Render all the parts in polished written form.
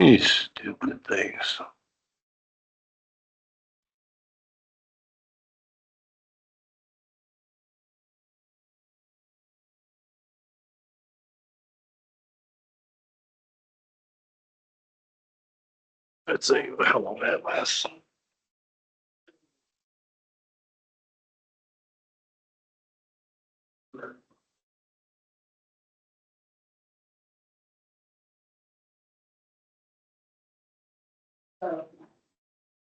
You stupid things. Let's see how long that lasts.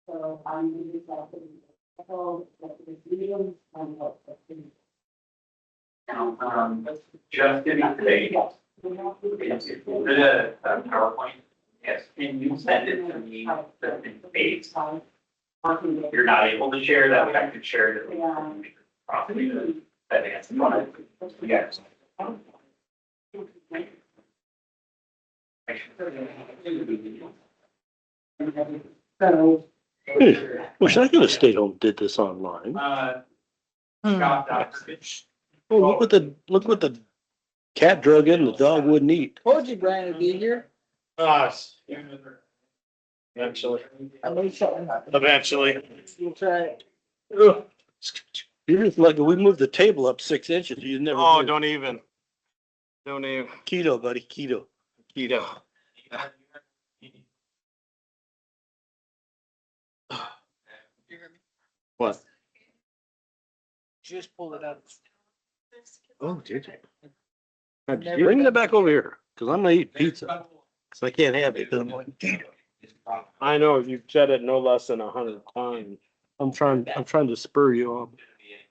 So I'm going to be talking. Just to be clear, the PowerPoint, yes, can you send it to me in phase? You're not able to share that, I could share it. Probably that answer. Yes. So. Wish I could have stayed home and did this online. Scott Doxson. Oh, look what the cat drug in, the dog wouldn't eat. Told you Brian would be here. Eventually. I made something. Eventually. We'll try it. Ugh. You're just lucky we moved the table up 6 inches. You never. Oh, did. don't even. Don't even. Keto, buddy, keto. Keto. What? Just pull it up. Oh, did you? Never Bring done- that back over here, because I'm gonna eat pizza. So I can't have it. 'Cause I'm like, I know, you've said it no less than 100 times. I'm trying to spur you on.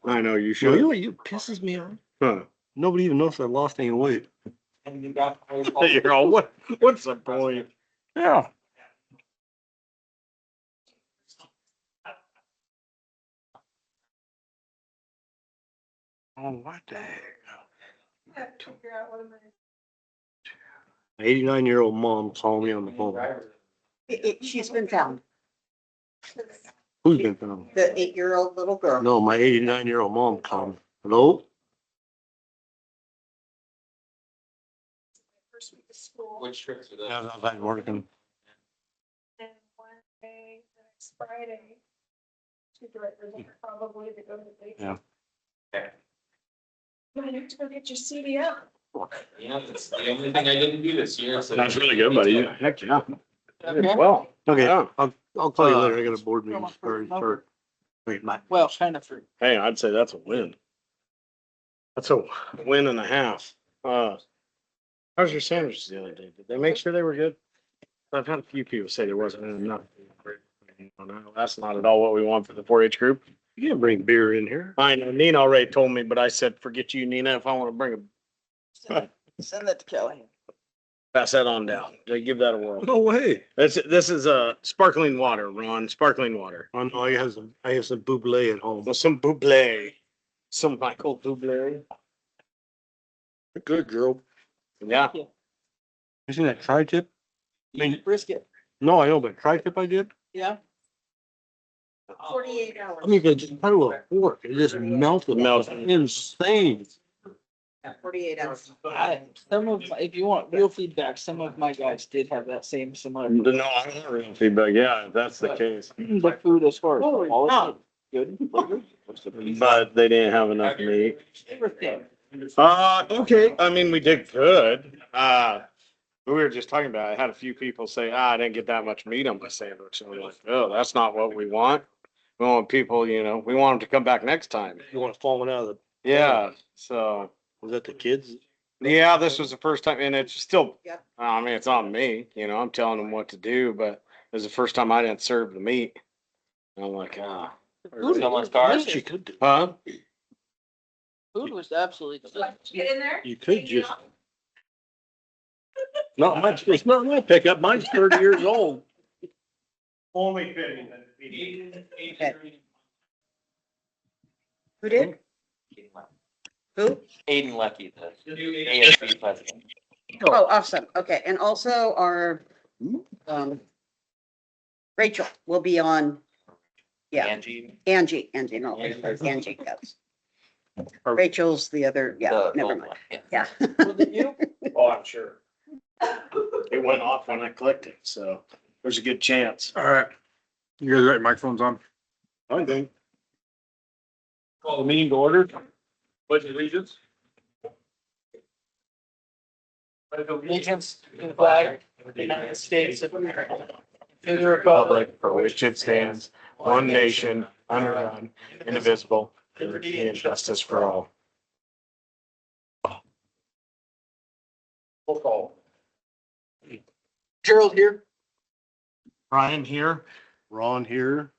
I know, you You should. know what you pisses me off? Huh. Nobody even knows I lost any weight. You're all, what's the point? Yeah. Oh, what the heck? 89-year-old mom called me on the phone. She's been found, Who's been found? the 8-year-old little girl. No, my 89-year-old mom called. Hello? First week of school. Which trips are Yeah, I'm working. And one day, the next Friday, two directors are probably to go to the. Yeah. You need to go get your CDL. Yeah, that's the only thing I didn't do this year, so. That's really good, buddy. Heck, yeah. Okay. Well, Okay, yeah. I'll call you later. I got a board meeting. Start. Wait, my. Well, kind of for. Hey, I'd say that's a win. That's a win and a half. How's your sandwiches the other day? Did they make sure they were good? I've had a few people say there wasn't enough. No, that's not at all what we want for the 4-H group. You can't bring beer in here. I know, Nina already told me, but I said, forget you, Nina, if I want to bring Send that to Kelly. pass that on down. They give that a whirl. No way. This is sparkling water, Ron, sparkling water. I know I have some Buble at home. Well, some Buble, some Michael Buble. Good girl. Yeah. You seen that tri-tip? Brisket. No, I know, but tri-tip I did? Yeah. 48 hours. I mean, they just cut it with a fork. It just melted. Melted. Insane. 48 hours. Some of, if you want real feedback, some of my guys did have that same similar. No, I don't real feedback. Yeah, if that's the case. The food as far as quality, good. But they didn't have enough meat. They were thin. Okay. I mean, we did good. We were just talking about, I had a few people say, I didn't get that much meat on my sandwich. And I'm like, oh, that's not what we want. We want people, we want them to come back next time. You want to fall out of the, Yeah. So, was that the kids? yeah, this was the first time and it's still, Yep. I mean, it's on me, I'm telling them what to do, but it was the first time I didn't serve the meat. And I'm like, Someone's car? Yes, you could do. huh? Food was absolutely delicious. Get in there? You could just. Not much, it's not my pickup. Mine's 30 years old. Only fitting. Who did? Who? Aiden Lucky, the ASB president. Oh, awesome. Okay. And also our, Rachel will be on, yeah, Angie. Angie, no, Angie goes. Rachel's the other, yeah, the never old mind. one, yeah. Yeah. Was it you? Oh, I'm sure. It went off when I clicked it, so there's a good chance. All right. You guys got your microphones on? I think. Call the meeting to order. Pledge allegiance. Allegiance to the flag of the United States of America, to the republic For which it stands, one nation, under God, indivisible, liberty and justice for all. Roll call. Gerald here. Brian here, Ron here.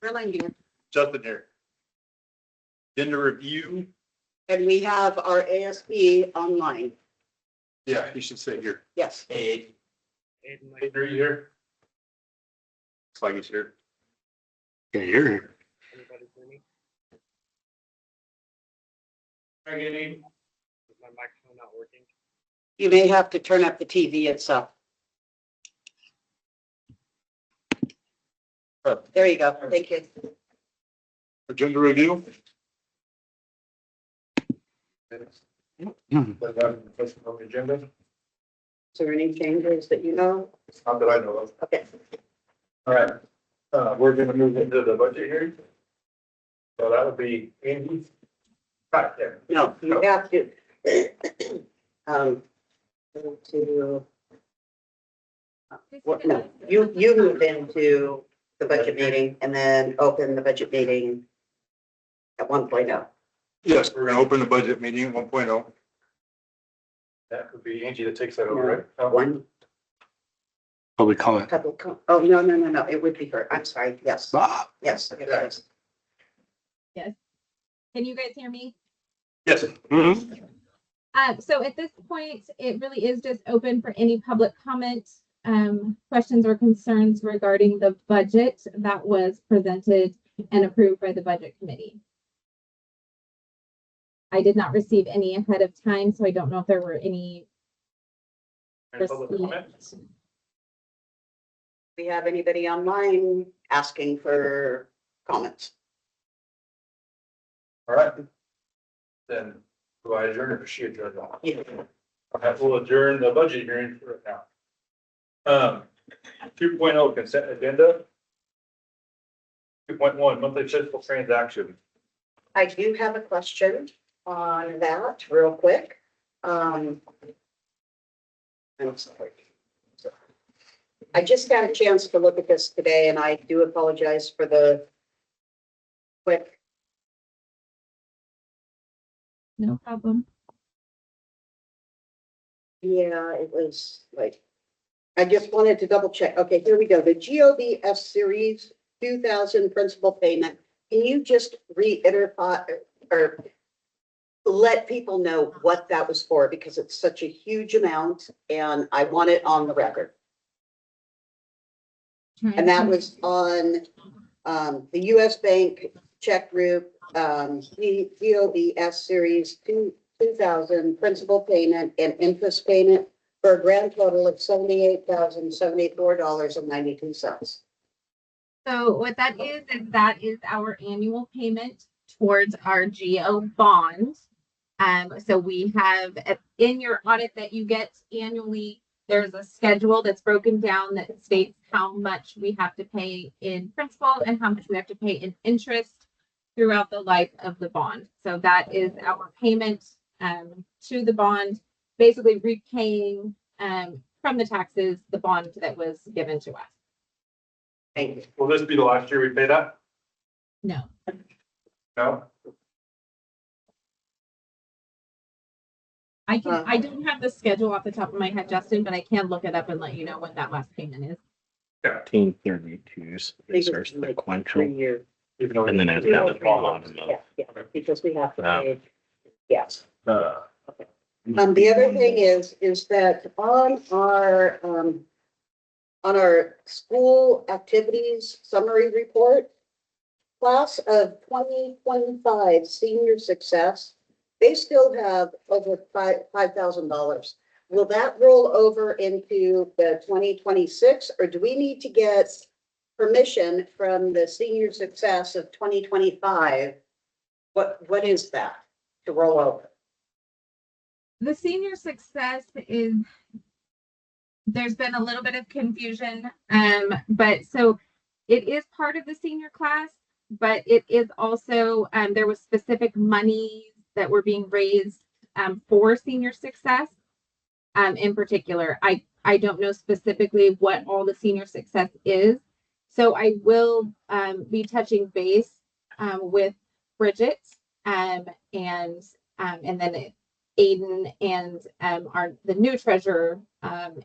Really here. Justin here. Agenda review. And we have our ASB online. Yeah, you should sit here. Yes. Aiden, are you here? Looks like he's here. Yeah, you're here. Is my microphone not working? You may have to turn up the TV itself. There you go. Thank you. Agenda review. Hmm. Agenda, Is there any changes that you know? not that I know of. Okay. All right, we're gonna move into the budget hearing. So that would be Andy. Right there. No, you have to. Go to. What, no, you move into the budget meeting and then open the budget meeting at 1.0. Yes, we're gonna open the budget meeting 1.0. That would be Angie that takes that over, right? One Public comment. public, oh, no, it would be her. I'm sorry. Yes, yes. Yes. Can you guys hear me? Yes. Mhm. So at this point, it really is just open for any public comment, questions or concerns regarding the budget that was presented and approved by the budget committee. I did not receive any ahead of time, so I don't know if there were any Any public comment? received. We have anybody online asking for comments? All right. Then, do I adjourn or does she adjourn? Yeah. All right, we'll adjourn the budget hearing for right now. 2.0 consent agenda. 2.1 monthly fiscal transaction. I do have a question on that real quick. I'm sorry. I just got a chance to look at this today and I do apologize for the quick. No problem. Yeah, it was like, I just wanted to double check. Okay, here we go. The GOBS Series 2000 principal payment. Can you just reiterate or let people know what that was for? Because it's such a huge amount and I want it on the record. And that was on the US Bank check group, the GOBS Series 2000 principal payment and interest payment for a grand total of $78,074.92. So what that is our annual payment towards our GO bond. So we have in your audit that you get annually, there's a schedule that's broken down that states how much we have to pay in principal and how much we have to pay in interest throughout the life of the bond. So that is our payment to the bond, basically repaying from the taxes the bond that was given to us. Thank you. Will this be the last year we pay that? No. No? I don't have the schedule off the top of my head, Justin, but I can look it up and let you know what that last payment is. 1832s. I think These are it's like sequential. 3 years. Even though. And then it's down to the bottom of. Yeah, because we have to Yeah. pay, yes. Uh, The other thing is that on our school activities summary report, class of 2025 senior success, they still have over $5,000. Will that roll over into the 2026, or do we need to get permission from the senior success of 2025? What is that to roll over? The senior success is there's been a little bit of confusion. But so it is part of the senior class, but it is also, there was specific money that were being raised for senior success. In particular, I don't know specifically what all the senior success is. So I will be touching base with Bridget and then Aiden and the new treasurer,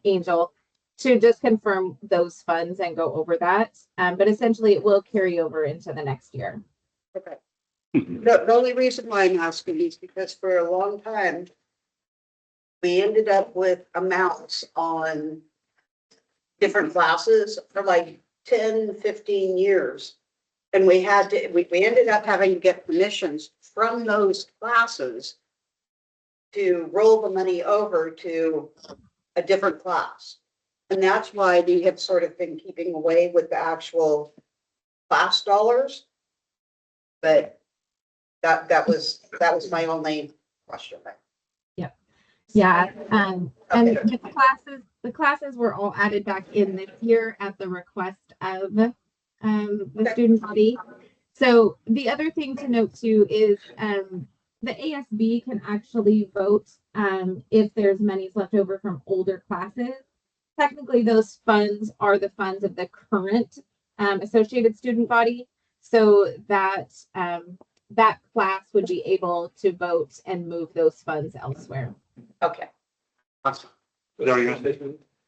Angel, to just confirm those funds and go over that. But essentially it will carry over into the next year. Okay. The only reason why I'm asking is because for a long time, we ended up with amounts on different classes for like 10, 15 years. And we ended up having to get permissions from those classes to roll the money over to a different class. And that's why we have sort of been keeping away with the actual class dollars. But that was my only question. Yeah, and the classes were all added back in this year at the request of the student body. So the other thing to note too is the ASB can actually vote if there's monies left over from older classes. Technically, those funds are the funds of the current associated student body, so that that class would be able to vote and move those funds elsewhere. Okay. Awesome. What are you gonna say?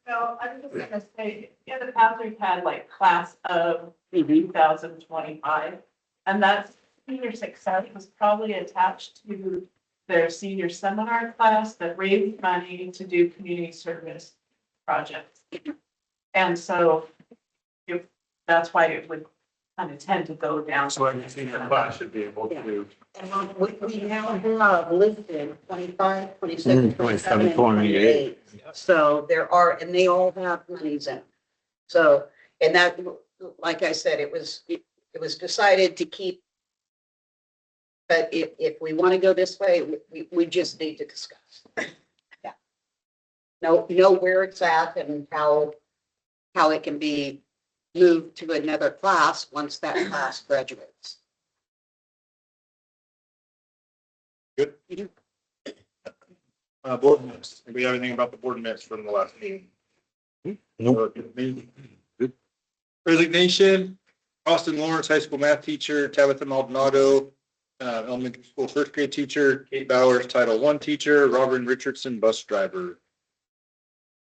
No, I was just gonna say, in the past, we've had like class of 2025, and that senior success was probably attached to their senior seminar class that raised money to do community service projects. And so that's why it would kind of tend to go down. So every senior class should be able to. And we now have listed 25, 26, 27, and 28. So there are, and they all have monies in. So, and that, like I said, it was decided to keep. But if we want to go this way, we just need to discuss. Yeah. Know where it's at and how it can be moved to another class once that class graduates. Good. Board minutes. Anybody have anything about the board minutes from the last meeting? Nope. Good. Resignation, Austin Lawrence, high school math teacher, Tabitha Maldonado, elementary school first grade teacher, Kate Bowers, Title I teacher, Robin Richardson, bus driver.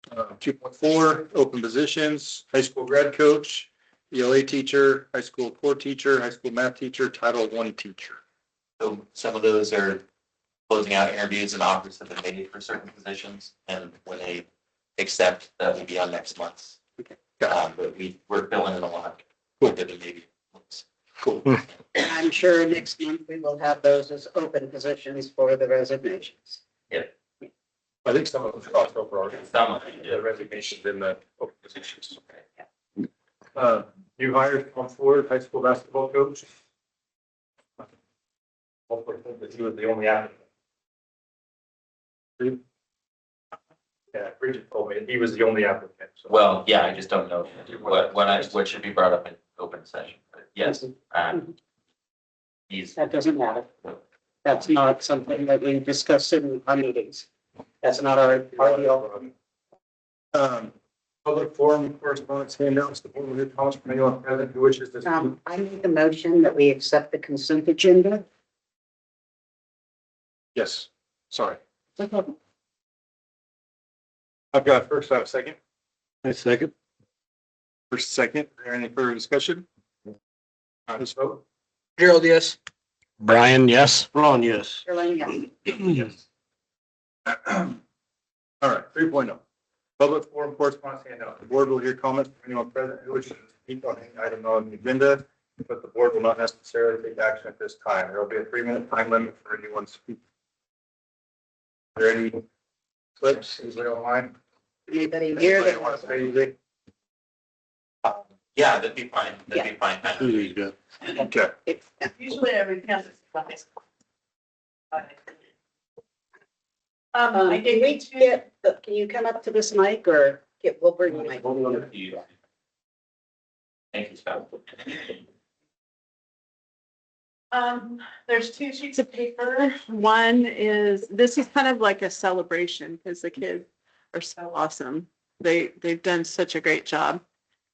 2.4, open positions, high school grad coach, ELA teacher, high school core teacher, high school math teacher, Title I teacher. So some of those are closing out interviews and offers have been made for certain positions, and when they accept, that will be on next month's. Okay. But we're filling in a lot. Cool. Maybe. Cool. I'm sure next month we will have those as open positions for the resignations. I think some of them crossed over already. Some of it, The resignations in the open positions. New hires on Ford, high school basketball coach. Hopefully that he was the only applicant. Yeah, Bridget told me he was the only applicant. So. Well, yeah, I just don't know what should be brought up in open session, but yes, he's. That doesn't matter. That's not something that we discuss in our meetings. That's not our deal. Public forum correspondence handouts, the board will hear comments from anyone present who wishes to. I make a motion that we accept the consent agenda. Yes, sorry. I've got first, I have a second. I second. First, second, is there any further discussion? Let's vote. Gerald, yes. Brian, yes. Ron, yes. Caroline, yeah. Yes. All right, 3.0. Public forum correspondence handout. The board will hear comments from anyone present who wishes to speak on any item on the agenda, but the board will not necessarily take action at this time. There will be a 3-minute time limit for anyone to speak. Are there any clips? Is there online? Anybody here that Want wants to say anything? Yeah, that'd be fine. That'd be fine. He's good. Okay. it? Usually every campus is I Can gave we you two. can you come up to this mic or Okay, we'll bring my. Thank you, Scott. There's two sheets of paper. One is, this is kind of like a celebration because the kids are so awesome. They've done such a great job.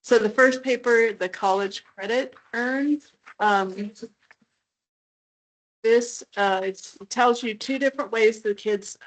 So the first paper, the college credit earned, this it tells you two different ways the kids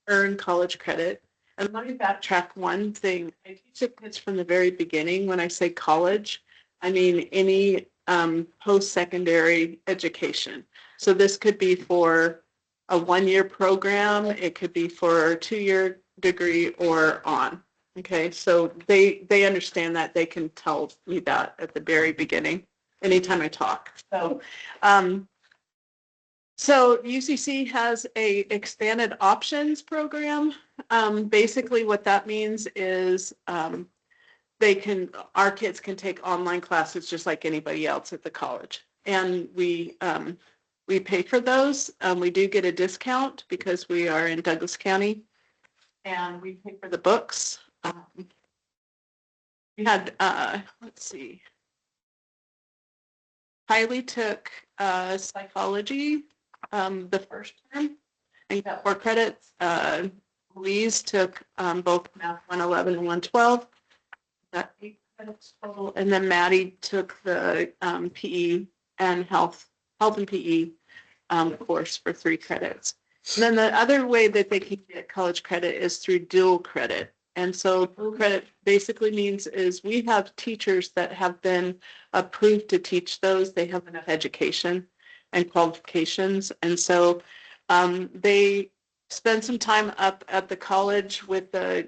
earn college credit. And let me backtrack one thing. I teach the kids from the very beginning. When I say college, I mean any post-secondary education. So this could be for a one-year program. It could be for a two-year degree or on. Okay, so they understand that. They can tell me that at the very beginning, anytime I talk. So UCC has a expanded options program. Basically what that means is our kids can take online classes just like anybody else at the college. And we pay for those. We do get a discount because we are in Douglas County, and we pay for the books. We had, let's see, Kylie took psychology the first term and got 4 credits. Louise took both Math 111 and 112. Got 8 credits total. And then Maddie took the PE and health and PE course for 3 credits. And then the other way that they can get college credit is through dual credit. And so dual credit basically means is we have teachers that have been approved to teach those. They have enough education and qualifications. And so they spend some time up at the college with the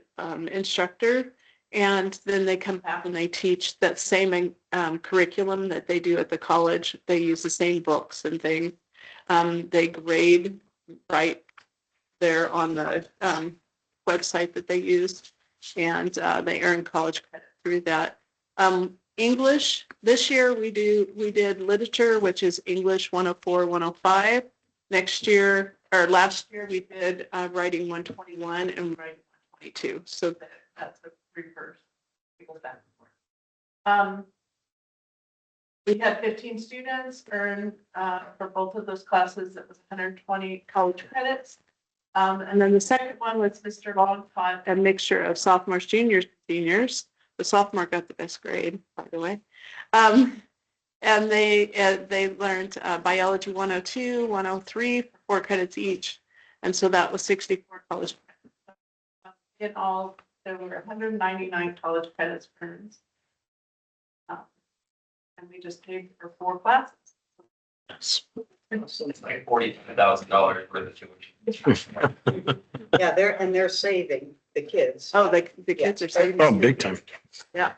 instructor, and then they come back and they teach that same curriculum that they do at the college. They use the same books and things. They grade right there on the website that they use, and they earn college credit through that. English, this year we did literature, which is English 104, 105. Last year we did writing 121 and writing 122. So that's a reverse. We had 15 students earn for both of those classes. It was 120 college credits. And then the second one was Mr. Long taught a mixture of sophomores, juniors, seniors. The sophomore got the best grade, by the way. And they learned biology 102, 103 for 4 credits each. And so that was 64 college credits. In all, there were 199 college credits earned. And we just paid for 4 classes. It's like $45,000 worth of tuition. Yeah, they're saving the kids. Oh, the kids are saving. Oh, big time. Yeah.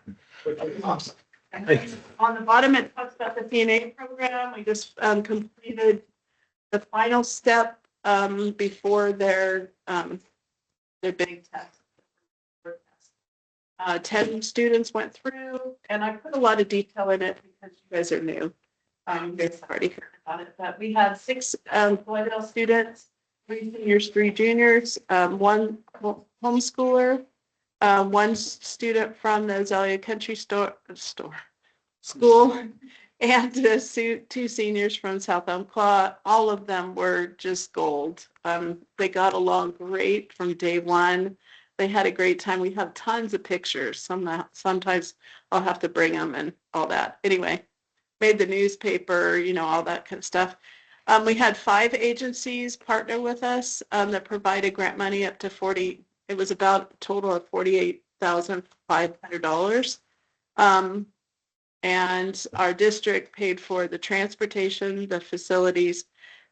Which is awesome. And then on the bottom, it talks about the CNA program. We just completed the final step before their big test. 10 students went through, and I put a lot of detail in it because you guys are new. You guys have already heard about it, but we had 6 Floydale students, 3 seniors, 3 juniors, 1 homeschooler, 1 student from the Azalea Country School, and 2 seniors from South Umpqua. All of them were just gold. They got along great from day one. They had a great time. We have tons of pictures. Sometimes I'll have to bring them and all that. Anyway, made the newspaper, all that kind of stuff. We had 5 agencies partner with us that provided grant money up to 40. It was about a total of $48,500. And our district paid for the transportation, the facilities,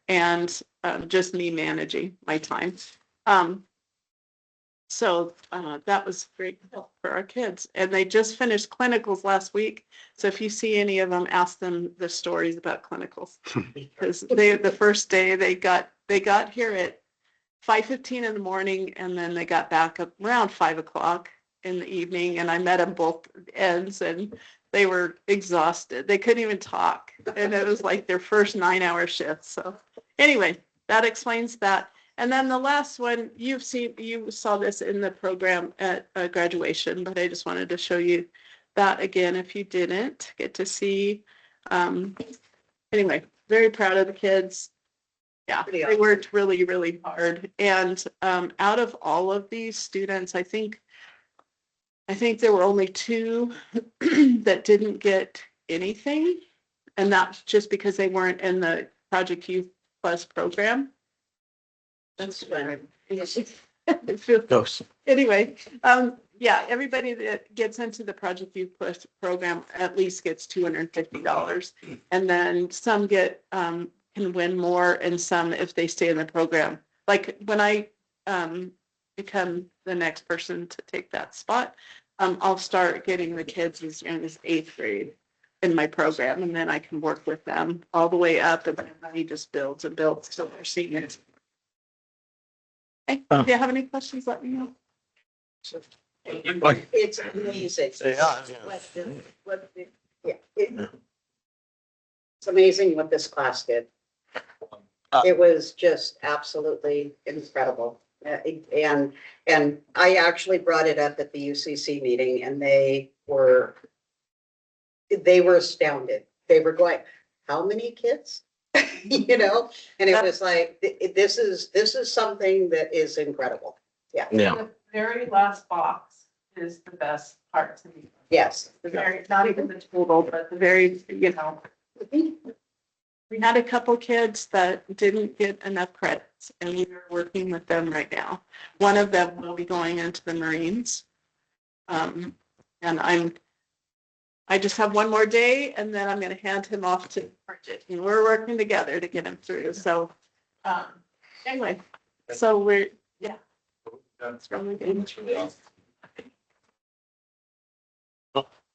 and just me managing my time. So that was great help for our kids. And they just finished clinicals last week. So if you see any of them, ask them the stories about clinicals. Because the first day they got here at 5:15 in the morning, and then they got back up around 5 o'clock in the evening. And I met them both ends, and they were exhausted. They couldn't even talk. And it was like their first 9-hour shift. So anyway, that explains that. And then the last one, you saw this in the program at graduation, but I just wanted to show you that again if you didn't get to see. Anyway, very proud of the kids. Yeah, Pretty they awesome. worked really, really hard. And out of all of these students, I think there were only 2 that didn't get anything. And that's just because they weren't in the Project Youth Plus program. That's fine. It feels- Ghost. Anyway, yeah, everybody that gets into the Project Youth Plus program at least gets $250. And then some get, can win more, and some if they stay in the program. Like when I become the next person to take that spot, I'll start getting the kids as young as 8th grade in my program, and then I can work with them all the way up, and then money just builds and builds till they're seniors. Hey, Oh. if you have any questions, let me know. It's amazing. Yeah. Yeah. It's amazing what this class did. It was just absolutely incredible. And I actually brought it up at the UCC meeting, and they were astounded. They were going, how many kids? You know, and it was like, this is something that is incredible. Yeah. The very last box is the best part to me. Yes. The very, not even the total, but the very, you know. We had a couple kids that didn't get enough credits, and we are working with them right now. One of them will be going into the Marines. And I just have one more day, and then I'm going to hand him off to Bridget, and we're working together to get him through. So, anyway, so we're, yeah. It's really good.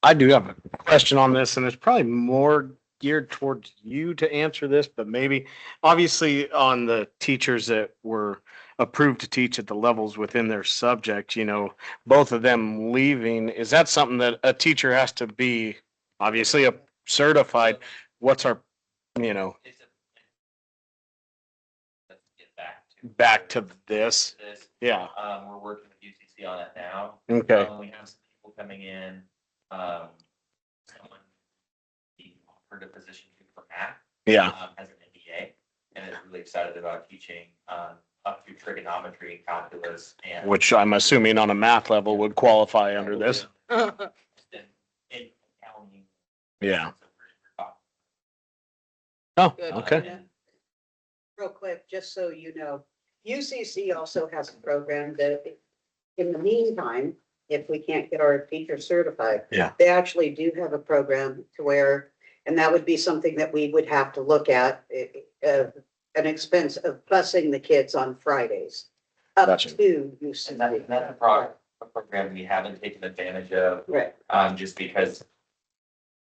I do have a question on this, and it's probably more geared towards you to answer this, but maybe obviously on the teachers that were approved to teach at the levels within their subject, both of them leaving, is that something that a teacher has to be obviously a certified? What's our, It's a- Let's get back to this? this. Yeah. We're working with UCC on it now. Okay. We have some people coming in, someone being offered a position for math. Yeah. As an MBA, and is really excited about teaching, up to trigonometry and calculus and. Which I'm assuming on a math level would qualify under this. In accounting. Yeah. So we're Oh, Good. okay. Real quick, just so you know, UCC also has a program that in the meantime, if we can't get our teachers certified. Yeah. They actually do have a program to where, and that would be something that we would have to look at, an expense of busing the kids on Fridays up Gotcha. to And UCC. that's a program we haven't taken advantage of, Right. just because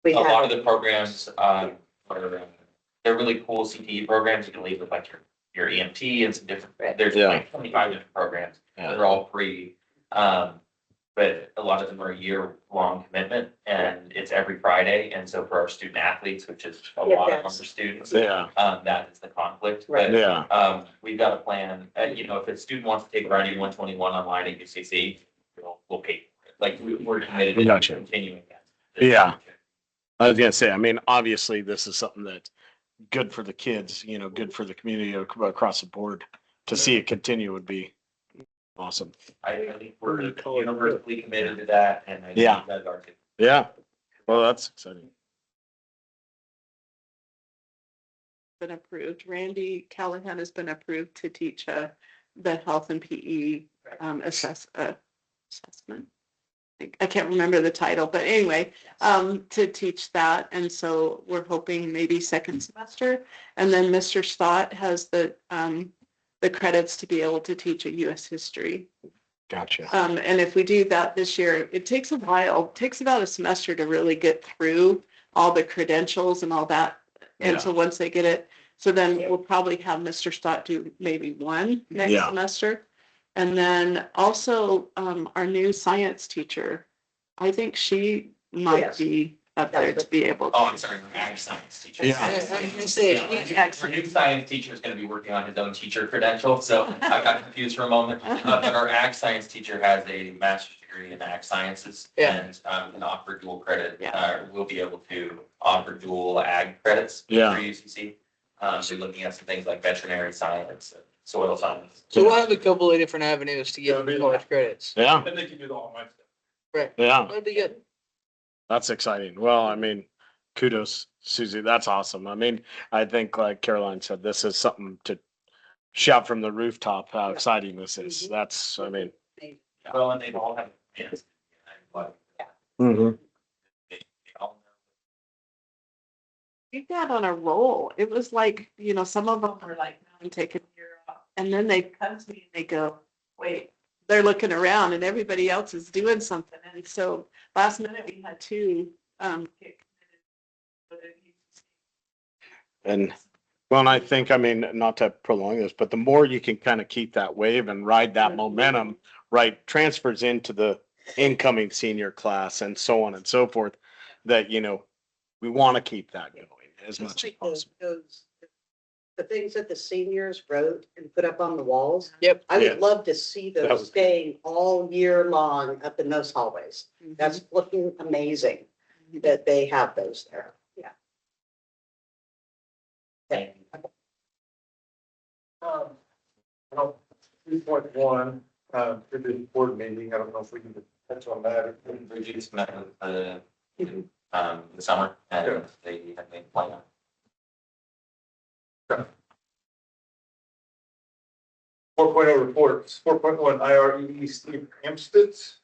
We a lot have, of the programs, they're really cool CTE programs. You can leave with like your EMT and some different, there's Yeah. like 25 different programs. Yeah. They're all free. But a lot of them are a year-long commitment, and it's every Friday. And so for our student athletes, which is a Yeah, lot of that's- our students, Yeah. that is the conflict. Right. But, Yeah. we've got a plan, if a student wants to take Writing 121 online at UCC, we'll pay for it. Like, we're committed to Gotcha. continuing that. Yeah. I was gonna say, obviously this is something that's good for the kids, good for the community across the board. To see it continue would be awesome. I think we're universally committed to that, and I think Yeah. you guys are too. Yeah. Well, that's exciting. Been approved. Randy Callahan has been approved to teach the health and PE assessment. I can't remember the title, but anyway, to teach that. And so we're hoping maybe second semester. And then Mr. Stott has the credits to be able to teach a U.S. history. Gotcha. And if we do that this year, it takes a while. It takes about a semester to really get through all the credentials and all that. And so once they get it, so then we'll probably have Mr. Stott do maybe one next Yeah. semester. And then also our new science teacher, I think she might Yes. be up there to be able Oh, to. I'm sorry, ag science teacher. Yeah. I was gonna say, Our new science teacher is gonna be working on his own teacher credential, so I got confused for a moment. But our ag science teacher has a master's degree in ag sciences. Yeah. And can offer dual credit, Yeah. we'll be able to offer dual ag credits. Yeah. For UCC. So looking at some things like veterinary science, and soil science. so we'll have a couple of different avenues to get college credits. Yeah, Then they can do the online stuff. Right. yeah, That'd be good. that's exciting. Well, I mean, kudos, Susie. That's awesome. I mean, I think like Caroline said, this is something to shout from the rooftop how exciting this is. That's, I mean. Well, and they've all had plans. But Mhm. they all know. We got on a roll. It was like, some of them were like, I'm taking a year off. And then they come to me and they go, wait, they're looking around and everybody else is doing something. And so last minute we had two get committed. And, well, and I think, I mean, not to prolong this, but the more you can kind of keep that wave and ride that momentum, right, transfers into the incoming senior class and so on and so forth, that, we want to keep that going as Just much as like possible. the things that the seniors wrote and put up on the walls. Yep. I Yeah. would love to see That those was- staying all year long up in those hallways. That's looking amazing that they have those there. Yeah. Thank you. 3.1, for the board meeting, I don't know if we can touch on that. We just met with the summer and they had made a plan. 4.0 reports, 4.1 IREE Steve Amstutz.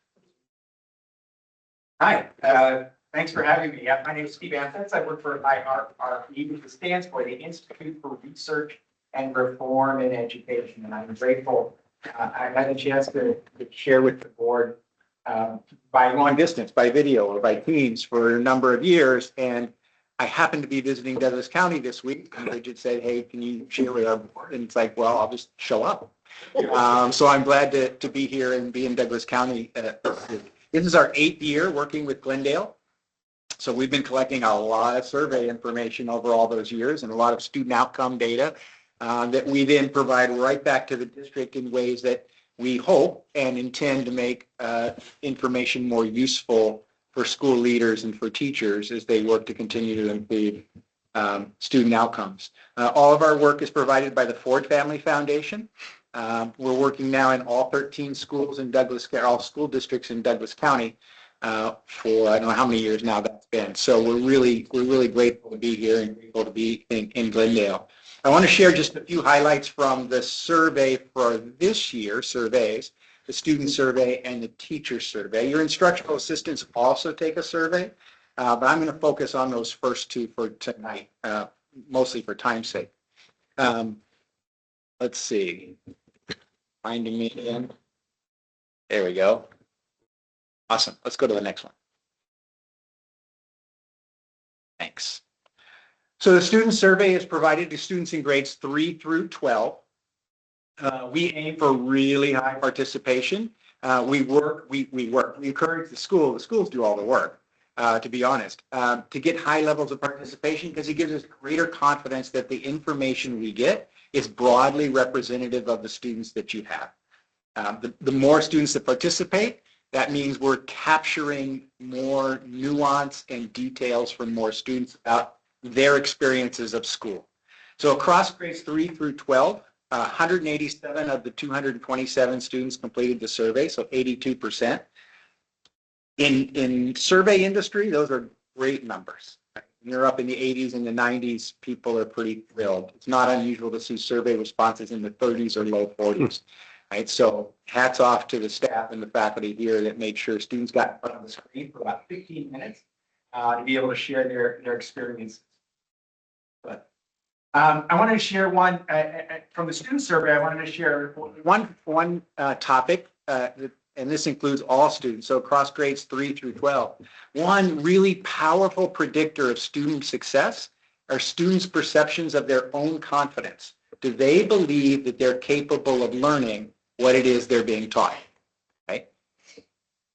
Hi, thanks for having me. My name is Steve Amstutz. I work for IRRE, which stands for the Institute for Research and Reform in Education. And I'm grateful I had a chance to share with the board by long distance, by video or by Teams for a number of years. And I happened to be visiting Douglas County this week, and Bridget said, hey, can you share with our board? And it's like, well, I'll just show up. So I'm glad to be here and be in Douglas County. This is our 8th year working with Glendale. So we've been collecting a lot of survey information over all those years and a lot of student outcome data that we then provide right back to the district in ways that we hope and intend to make information more useful for school leaders and for teachers as they work to continue to improve student outcomes. All of our work is provided by the Ford Family Foundation. We're working now in all 13 schools in all school districts in Douglas County for I don't know how many years now that's been. So we're really grateful to be here and grateful to be in Glendale. I want to share just a few highlights from the survey for this year, surveys, the student survey and the teacher survey. Your instructional assistants also take a survey, but I'm going to focus on those first two for tonight, mostly for time's sake. Let's see. Finding me again. There we go. Awesome. Let's go to the next one. Thanks. So the student survey is provided to students in grades 3 through 12. We aim for really high participation. We encourage the schools do all the work, to be honest, to get high levels of participation because it gives us greater confidence that the information we get is broadly representative of the students that you have. The more students that participate, that means we're capturing more nuance and details from more students about their experiences of school. So across grades 3 through 12, 187 of the 227 students completed the survey, so 82%. In survey industry, those are great numbers. When you're up in the 80s and the 90s, people are pretty thrilled. It's not unusual to see survey responses in the 30s or low 40s. Right, so hats off to the staff and the faculty here that made sure students got in front of the screen for about 15 minutes to be able to share their experiences. But I wanted to share one from the student survey. I wanted to share one topic, and this includes all students, so across grades 3 through 12. One really powerful predictor of student success are students' perceptions of their own confidence. Do they believe that they're capable of learning what it is they're being taught? Right?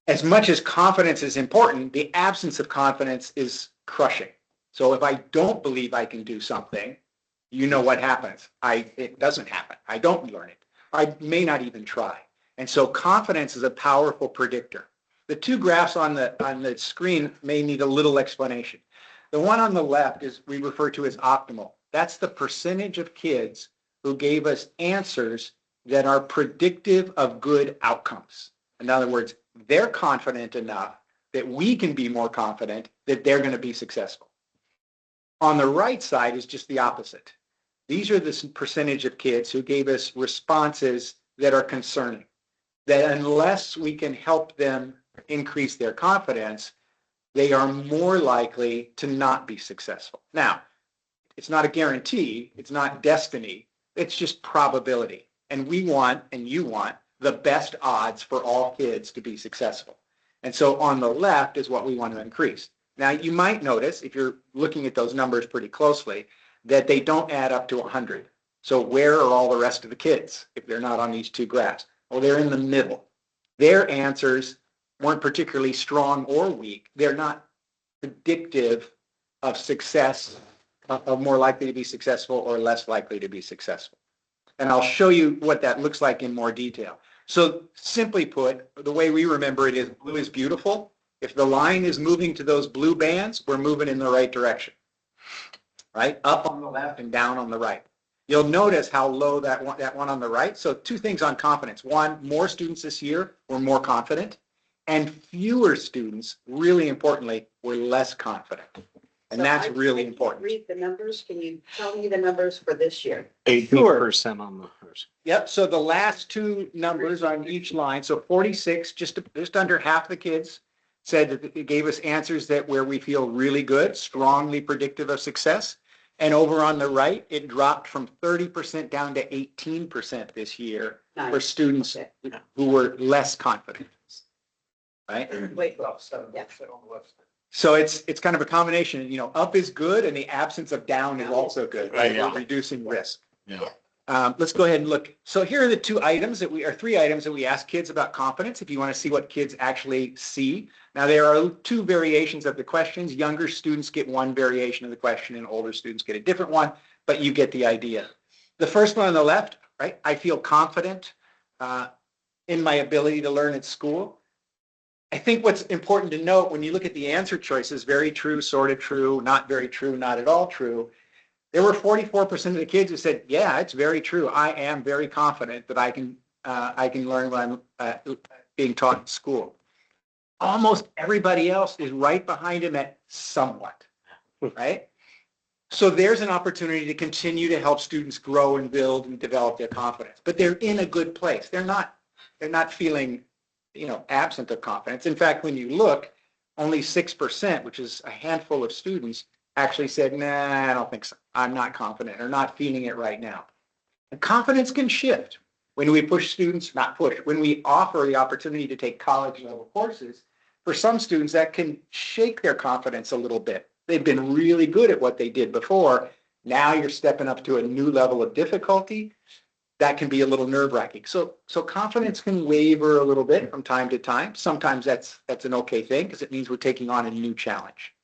as much as confidence is important, the absence of confidence is crushing. So if I don't believe I can do something, you know what happens. It doesn't happen. I don't learn it. I may not even try. And so confidence is a powerful predictor. The two graphs on the screen may need a little explanation. The one on the left is we refer to as optimal. That's the percentage of kids who gave us answers that are predictive of good outcomes. In other words, they're confident enough that we can be more confident that they're going to be successful. On the right side is just the opposite. These are the percentage of kids who gave us responses that are concerning, that unless we can help them increase their confidence, they are more likely to not be successful. Now, it's not a guarantee, it's not destiny, it's just probability. And we want, and you want, the best odds for all kids to be successful. And so on the left is what we want to increase. Now, you might notice, if you're looking at those numbers pretty closely, that they don't add up to 100. So where are all the rest of the kids if they're not on these two graphs? Well, they're in the middle. Their answers weren't particularly strong or weak. They're not predictive of success, of more likely to be successful or less likely to be successful. And I'll show you what that looks like in more detail. So simply put, the way we remember it is blue is beautiful. If the line is moving to those blue bands, we're moving in the right direction, right? Up on the left and down on the right. You'll notice how low that one on the right. So two things on confidence. One, more students this year were more confident, and fewer students, really importantly, were less confident. And So that's I really can't important. Read the numbers. Can you tell me the numbers for this year? 80% on the first. Yep, so the last two numbers on each line, so 46, just under half the kids said that it gave us answers that where we feel really good, strongly predictive of success. And over on the right, it dropped from 30% down to 18% this year for Nice. students Okay. who were less confident, right? Wait, About 7% Yeah. on the left. So it's kind of a combination, you know, up is good and the absence of down is also good, right? Yeah. We're reducing risk. Yeah. Let's go ahead and look. So here are the three items that we ask kids about confidence, if you want to see what kids actually see. Now, there are two variations of the questions. Younger students get one variation of the question and older students get a different one, but you get the idea. The first one on the left, right? I feel confident in my ability to learn at school. I think what's important to note when you look at the answer choices, very true, sort of true, not very true, not at all true, there were 44% of the kids who said, yeah, it's very true. I am very confident that I can learn what I'm being taught in school. Almost everybody else is right behind him at somewhat, right? So there's an opportunity to continue to help students grow and build and develop their confidence, but they're in a good place. They're not feeling, you know, absent of confidence. In fact, when you look, only 6%, which is a handful of students, actually said, nah, I don't think so. I'm not confident or not feeling it right now. And confidence can shift when we push students, not push, when we offer the opportunity to take college level courses. For some students, that can shake their confidence a little bit. They've been really good at what they did before. Now you're stepping up to a new level of difficulty. That can be a little nerve-wracking. So confidence can waver a little bit from time to time. Sometimes that's an okay thing because it means we're taking on a new challenge.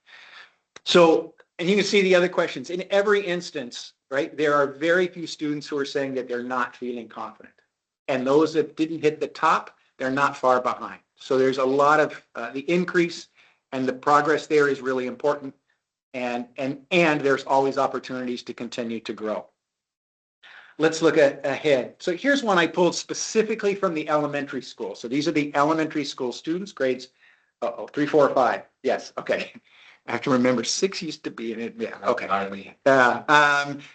So, and you can see the other questions. In every instance, right, there are very few students who are saying that they're not feeling confident. And those that didn't hit the top, they're not far behind. So there's a lot of the increase and the progress there is really important. And there's always opportunities to continue to grow. Let's look ahead. So here's one I pulled specifically from the elementary school. So these are the elementary school students, grades 3, 4, 5. Yes, okay. I have to remember 6 used to be in it. Yeah, okay.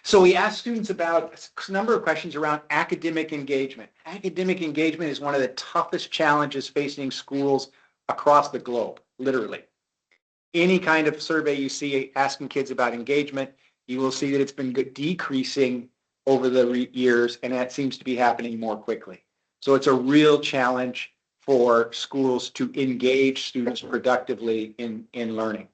So we asked students about a number of questions around academic engagement. Academic engagement is one of the toughest challenges facing schools across the globe, literally. Any kind of survey you see asking kids about engagement, you will see that it's been decreasing over the years, and that seems to be happening more quickly. So it's a real challenge for schools to engage students productively in learning.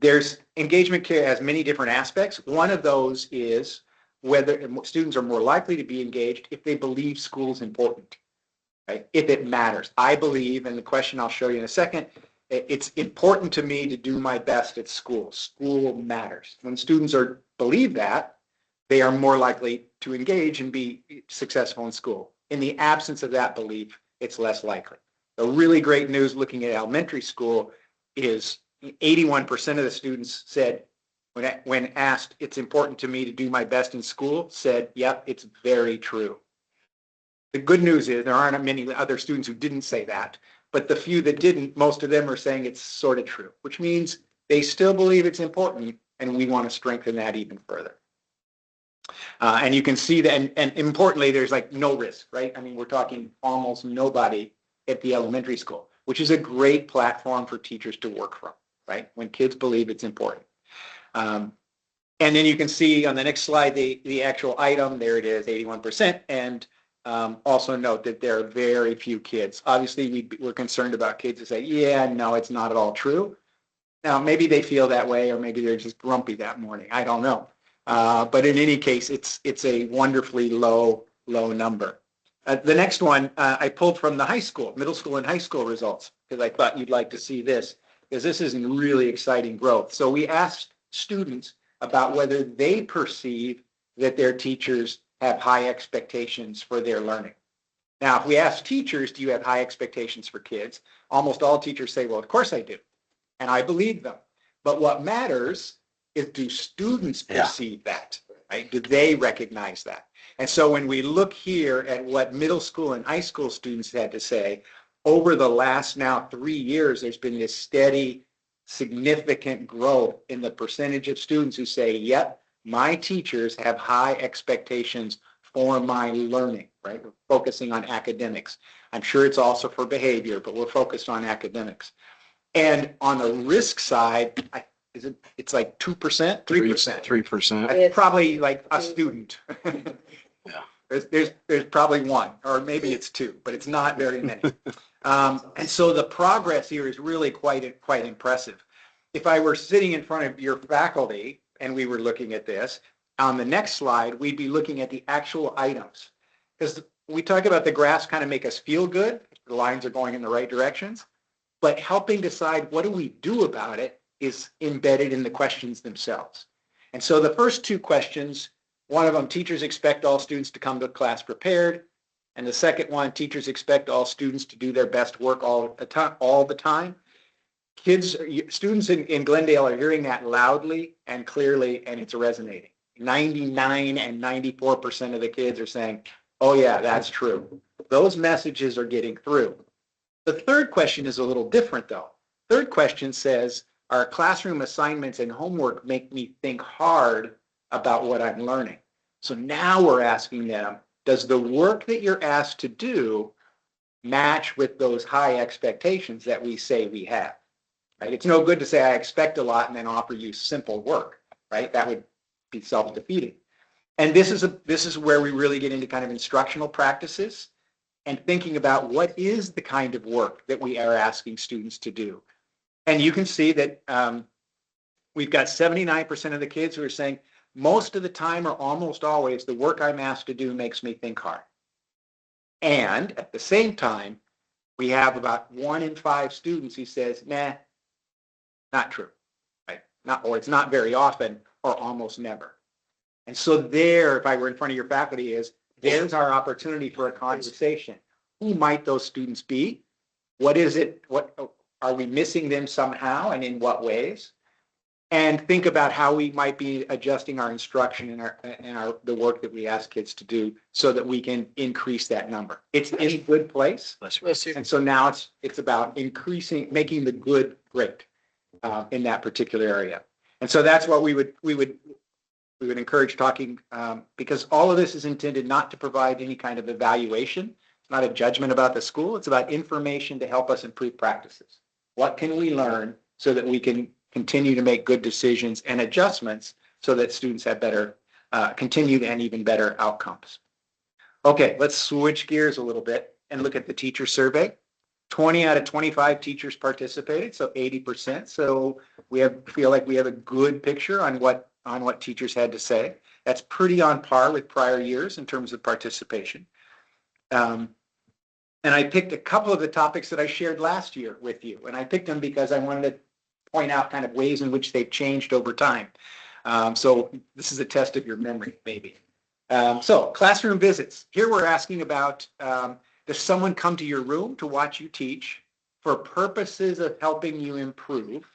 There's engagement care has many different aspects. One of those is whether students are more likely to be engaged if they believe school is important. right? If it matters. I believe, and the question I'll show you in a second, it's important to me to do my best at school. School matters. When students believe that, they are more likely to engage and be successful in school. In the absence of that belief, it's less likely. The really great news looking at elementary school is 81% of the students said, when asked, it's important to me to do my best in school, said, yep, it's very true. The good news is there aren't many other students who didn't say that, but the few that didn't, most of them are saying it's sort of true, which means they still believe it's important, and we want to strengthen that even further. And you can see that, and importantly, there's like no risk, right? I mean, we're talking almost nobody at the elementary school, which is a great platform for teachers to work from, right? When kids believe it's important. And then you can see on the next slide, the actual item, there it is, 81%. And also note that there are very few kids. Obviously, we're concerned about kids who say, yeah, no, it's not at all true. Now, maybe they feel that way, or maybe they're just grumpy that morning. I don't know. But in any case, it's a wonderfully low number. The next one I pulled from the high school, middle school and high school results, because I thought you'd like to see this, because this is really exciting growth. So we asked students about whether they perceive that their teachers have high expectations for their learning. Now, if we ask teachers, do you have high expectations for kids? Almost all teachers say, well, of course I do. And I believe them. But what matters is, do students perceive that, right? Do they recognize that? And so when we look here at what middle school and high school students had to say, over the last now 3 years, there's been this steady, significant growth in the percentage of students who say, yep, my teachers have high expectations for my learning, right? We're focusing on academics. I'm sure it's also for behavior, but we're focused on academics. And on the risk side, it's like 2%, 3%. 3%. It's probably like a student. There's probably one, or maybe it's two, but it's not very many. And so the progress here is really quite impressive. If I were sitting in front of your faculty and we were looking at this, on the next slide, we'd be looking at the actual items. Because we talk about the graphs kind of make us feel good. The lines are going in the right directions. But helping decide what do we do about it is embedded in the questions themselves. And so the first two questions, one of them, teachers expect all students to come to class prepared. And the second one, teachers expect all students to do their best work all the time. Students in Glendale are hearing that loudly and clearly, and it's resonating. 99 and 94% of the kids are saying, oh yeah, that's true. Those messages are getting through. The third question is a little different though. Third question says, our classroom assignments and homework make me think hard about what I'm learning. So now we're asking them, does the work that you're asked to do match with those high expectations that we say we have? Right? It's no good to say I expect a lot and then offer you simple work, right? That would be self-defeating. And this is where we really get into kind of instructional practices and thinking about what is the kind of work that we are asking students to do. And you can see that we've got 79% of the kids who are saying, most of the time or almost always, the work I'm asked to do makes me think hard. And at the same time, we have about 1 in 5 students who says, nah, not true, right? Or it's not very often or almost never. And so there, if I were in front of your faculty, there's our opportunity for a conversation. Who might those students be? What is it? What are we missing them somehow, and in what ways? And think about how we might be adjusting our instruction and the work that we ask kids to do so that we can increase that number. It's in a good place. And so now it's about making the good great in that particular area. And so that's what we would encourage talking, because all of this is intended not to provide any kind of evaluation. It's not a judgment about the school. It's about information to help us improve practices. What can we learn so that we can continue to make good decisions and adjustments so that students have better, continued and even better outcomes. Okay, let's switch gears a little bit and look at the teacher survey. 20 out of 25 teachers participated, so 80%. So we feel like we have a good picture on what teachers had to say. That's pretty on par with prior years in terms of participation. And I picked a couple of the topics that I shared last year with you. And I picked them because I wanted to point out kind of ways in which they've changed over time. So this is a test of your memory, maybe. So classroom visits. Here we're asking about, does someone come to your room to watch you teach for purposes of helping you improve?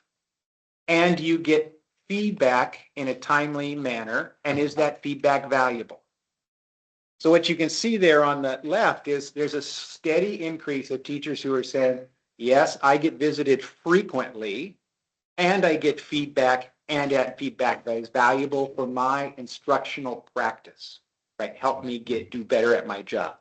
And you get feedback in a timely manner? And is that feedback valuable? So what you can see there on the left is there's a steady increase of teachers who are saying, yes, I get visited frequently and I get feedback and that feedback that is valuable for my instructional practice, right? Help me do better at my job.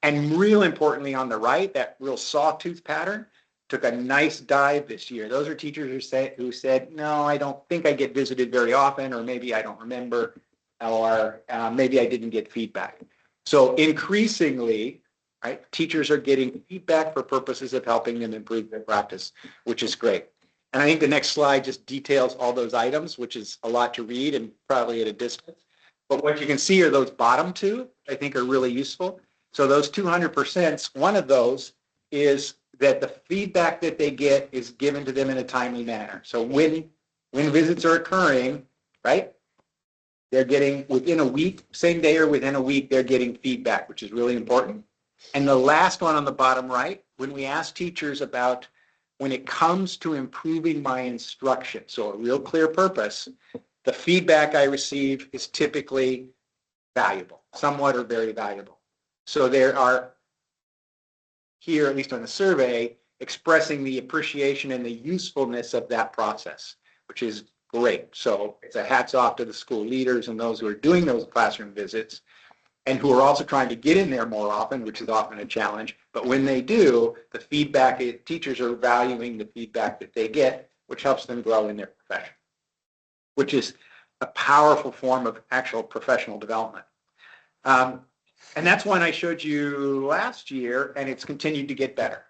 And real importantly on the right, that real sawtooth pattern took a nice dive this year. Those are teachers who said, no, I don't think I get visited very often, or maybe I don't remember, or maybe I didn't get feedback. So increasingly, right, teachers are getting feedback for purposes of helping them improve their practice, which is great. And I think the next slide just details all those items, which is a lot to read and probably at a distance. But what you can see are those bottom two, I think are really useful. So those 200%, one of those is that the feedback that they get is given to them in a timely manner. So when visits are occurring, right, they're getting within a week, same day or within a week, they're getting feedback, which is really important. And the last one on the bottom right, when we ask teachers about when it comes to improving my instruction, so a real clear purpose, the feedback I receive is typically valuable, somewhat or very valuable. So there are here, at least on the survey, expressing the appreciation and the usefulness of that process, which is great. So it's a hats off to the school leaders and those who are doing those classroom visits and who are also trying to get in there more often, which is often a challenge. But when they do, the feedback, teachers are valuing the feedback that they get, which helps them grow in their profession, which is a powerful form of actual professional development. And that's one I showed you last year, and it's continued to get better.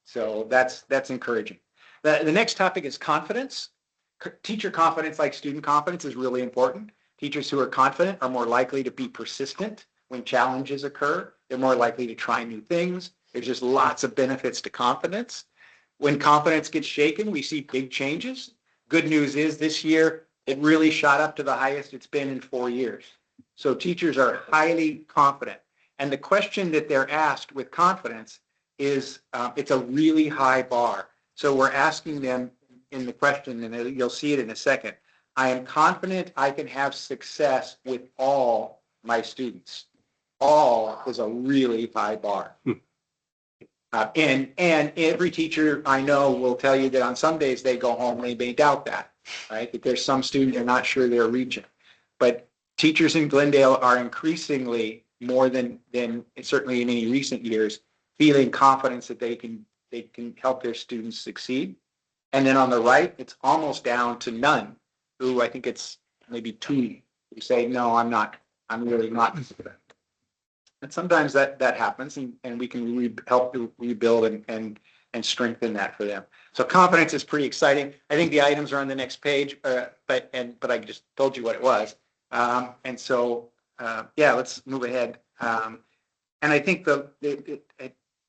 So that's encouraging. The next topic is confidence. Teacher confidence, like student confidence, is really important. Teachers who are confident are more likely to be persistent when challenges occur. They're more likely to try new things. There's just lots of benefits to confidence. When confidence gets shaken, we see big changes. Good news is this year, it really shot up to the highest it's been in 4 years. So teachers are highly confident. And the question that they're asked with confidence is, it's a really high bar. So we're asking them in the question, and you'll see it in a second, I am confident I can have success with all my students. All is a really high bar. And every teacher I know will tell you that on some days they go home and they may doubt that, right? That there's some students they're not sure they're reaching. But teachers in Glendale are increasingly, more than certainly in any recent years, feeling confidence that they can help their students succeed. And then on the right, it's almost down to none, who I think it's maybe 2 who say, no, I'm really not. And sometimes that happens, and we can help to rebuild and strengthen that for them. So confidence is pretty exciting. I think the items are on the next page, but I just told you what it was. And so, yeah, let's move ahead. And I think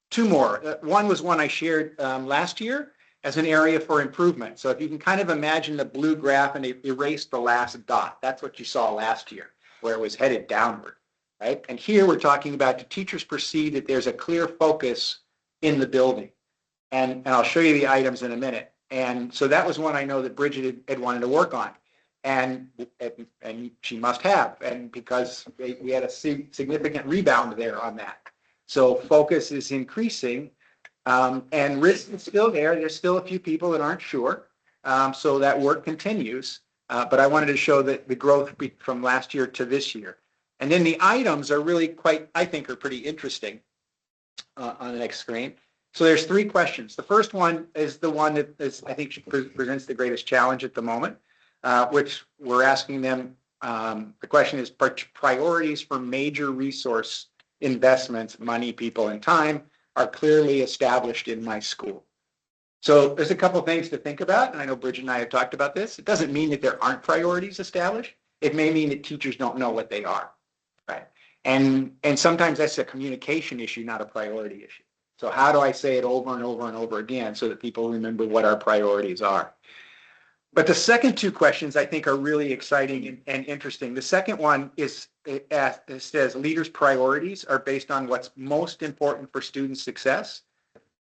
two more. One was one I shared last year as an area for improvement. So if you can kind of imagine the blue graph and erase the last dot, that's what you saw last year, where it was headed downward, right? And here we're talking about the teachers perceive that there's a clear focus in the building. And I'll show you the items in a minute. And so that was one I know that Bridget had wanted to work on. And she must have, and because we had a significant rebound there on that. So focus is increasing, and risk is still there. There's still a few people that aren't sure, so that work continues. But I wanted to show that the growth from last year to this year. And then the items are really I think are pretty interesting on the next screen. So there's 3 questions. The first one is the one that I think presents the greatest challenge at the moment. Which we're asking them, the question is priorities for major resource investments, money, people, and time are clearly established in my school. So there's a couple of things to think about, and I know Bridget and I have talked about this. It doesn't mean that there aren't priorities established. It may mean that teachers don't know what they are, right? And sometimes that's a communication issue, not a priority issue. So how do I say it over and over and over again so that people remember what our priorities are? But the second two questions I think are really exciting and interesting. The second one is, it says leaders' priorities are based on what's most important for student success.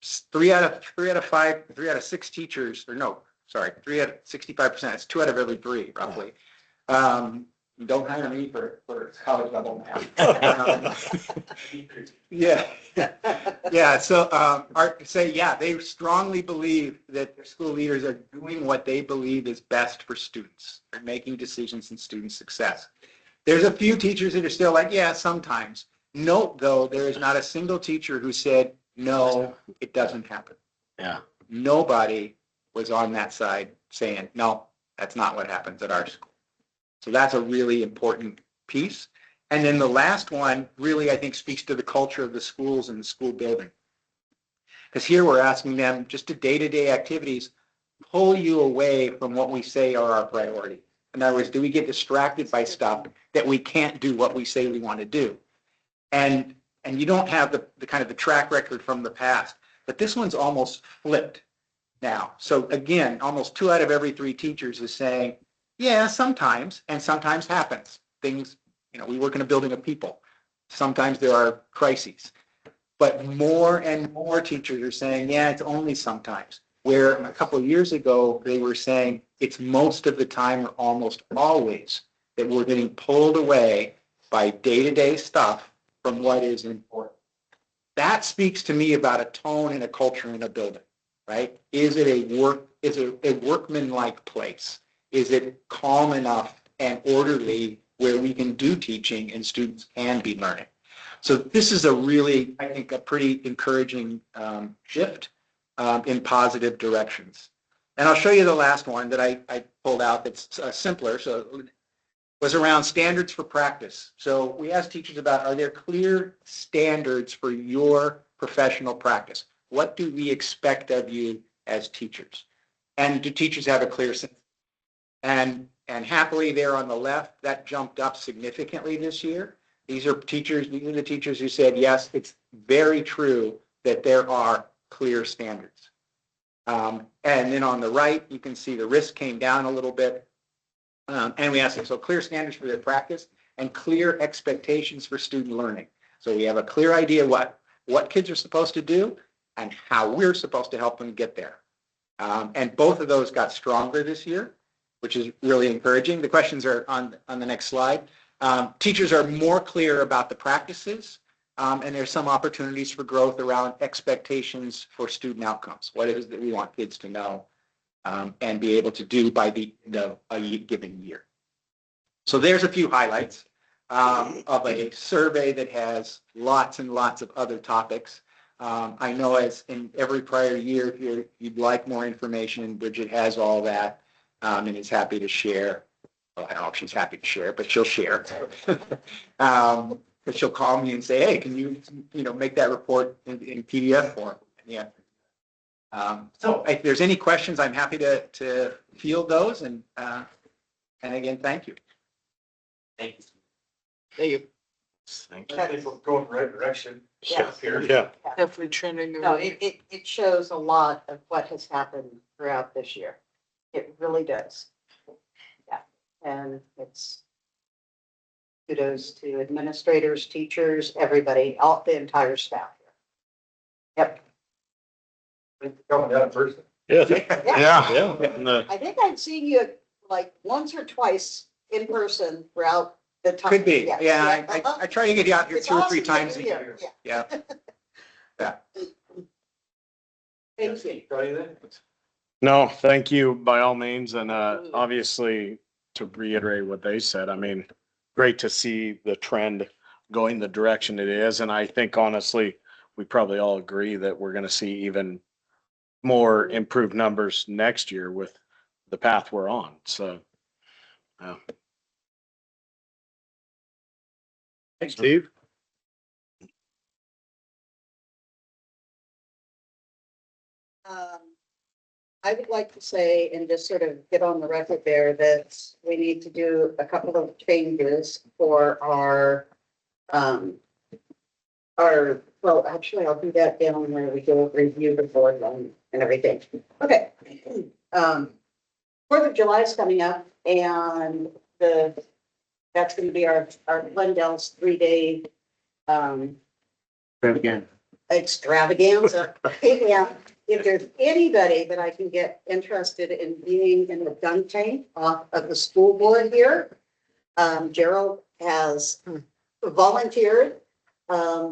3 out of 6 teachers, or no, sorry, 3 out of 65%. It's 2 out of every 3, roughly. Don't hire me for college level math. Yeah. Yeah. So they strongly believe that their school leaders are doing what they believe is best for students. They're making decisions in student success. There's a few teachers that are still like, yeah, sometimes. Note, though, there is not a single teacher who said, no, it doesn't happen. Yeah. Nobody was on that side saying, no, that's not what happens at our school. So that's a really important piece. And then the last one really, I think, speaks to the culture of the schools and the school building. Because here we're asking them just to day-to-day activities, pull you away from what we say are our priorities. In other words, do we get distracted by stuff that we can't do what we say we want to do? And you don't have the kind of the track record from the past. But this one's almost flipped now. So again, almost 2 out of every 3 teachers is saying, yeah, sometimes, and sometimes happens. Things, we work in a building of people. Sometimes there are crises. But more and more teachers are saying, yeah, it's only sometimes. Where a couple of years ago, they were saying it's most of the time or almost always that we're getting pulled away by day-to-day stuff from what is important. That speaks to me about a tone and a culture in a building, right? Is it a workman-like place? Is it calm enough and orderly where we can do teaching and students can be learning? So this is a really, I think, a pretty encouraging shift in positive directions. And I'll show you the last one that I pulled out that's simpler. So it was around standards for practice. So we asked teachers about, are there clear standards for your professional practice? What do we expect of you as teachers? And do teachers have a clear sense? And happily there on the left, that jumped up significantly this year. These are the teachers who said, yes, it's very true that there are clear standards. And then on the right, you can see the risk came down a little bit. And we asked them, so clear standards for their practice and clear expectations for student learning. So we have a clear idea what kids are supposed to do and how we're supposed to help them get there. And both of those got stronger this year, which is really encouraging. The questions are on the next slide. Teachers are more clear about the practices, and there's some opportunities for growth around expectations for student outcomes. What it is that we want kids to know and be able to do by the end of a given year. So there's a few highlights of a survey that has lots and lots of other topics. I know as in every prior year, if you'd like more information, Bridget has all that and is happy to share. Well, I don't know if she's happy to share, but she'll share. But she'll call me and say, hey, can you make that report in PDF form? Yeah. So if there's any questions, I'm happy to field those. And again, thank you. Thank you. Thank you. Thank I think we're going the right direction. Yes. Here. Yeah. Definitely trending. No, it shows a lot of what has happened throughout this year. It really does. Yeah, and it's kudos to administrators, teachers, everybody, the entire staff here. Yep. Going down in person. Yeah. Yeah. Yeah. And the- I think I've seen you like once or twice in person throughout the time. Could be. Yes, Yeah. uh-huh. I try to get you out here It's 2 or 3 awesome to times be a here. year. Yeah. Yeah. Thank you. Got anything? No, thank you by all means. And obviously, to reiterate what they said, I mean, great to see the trend going the direction it is. And I think honestly, we probably all agree that we're going to see even more improved numbers next year with the path we're on. So. Thanks, Steve. I would like to say, and just sort of get on the record there, that we need to do a couple of changes for our Well, actually, I'll do that down where we go review the board and everything. Okay. Fourth of July is coming up and that's gonna be our Glendale's 3-day, Again. extravaganza. Yeah, if there's anybody that I can get interested in being in the dunk tank off of the school board here, Gerald has volunteered. I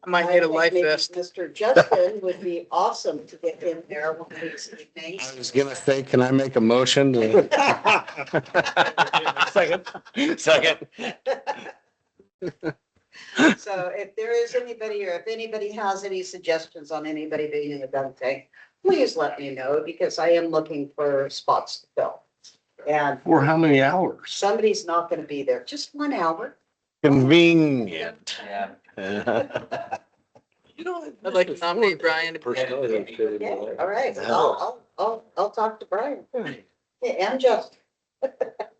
might need a life Maybe vest. Mr. Justin would be awesome to get in there one of these evenings. I was gonna say, can I make a motion to? Second. Second. So if there is anybody, or if anybody has any suggestions on anybody being in the dunk tank, please let me know, because I am looking for spots to fill. And For how many hours? somebody's not gonna be there, just 1 hour. Convenient. Yeah. You know, I'd like to nominate Brian. Yeah, all right, I'll talk to Brian. Yeah, and Justin, I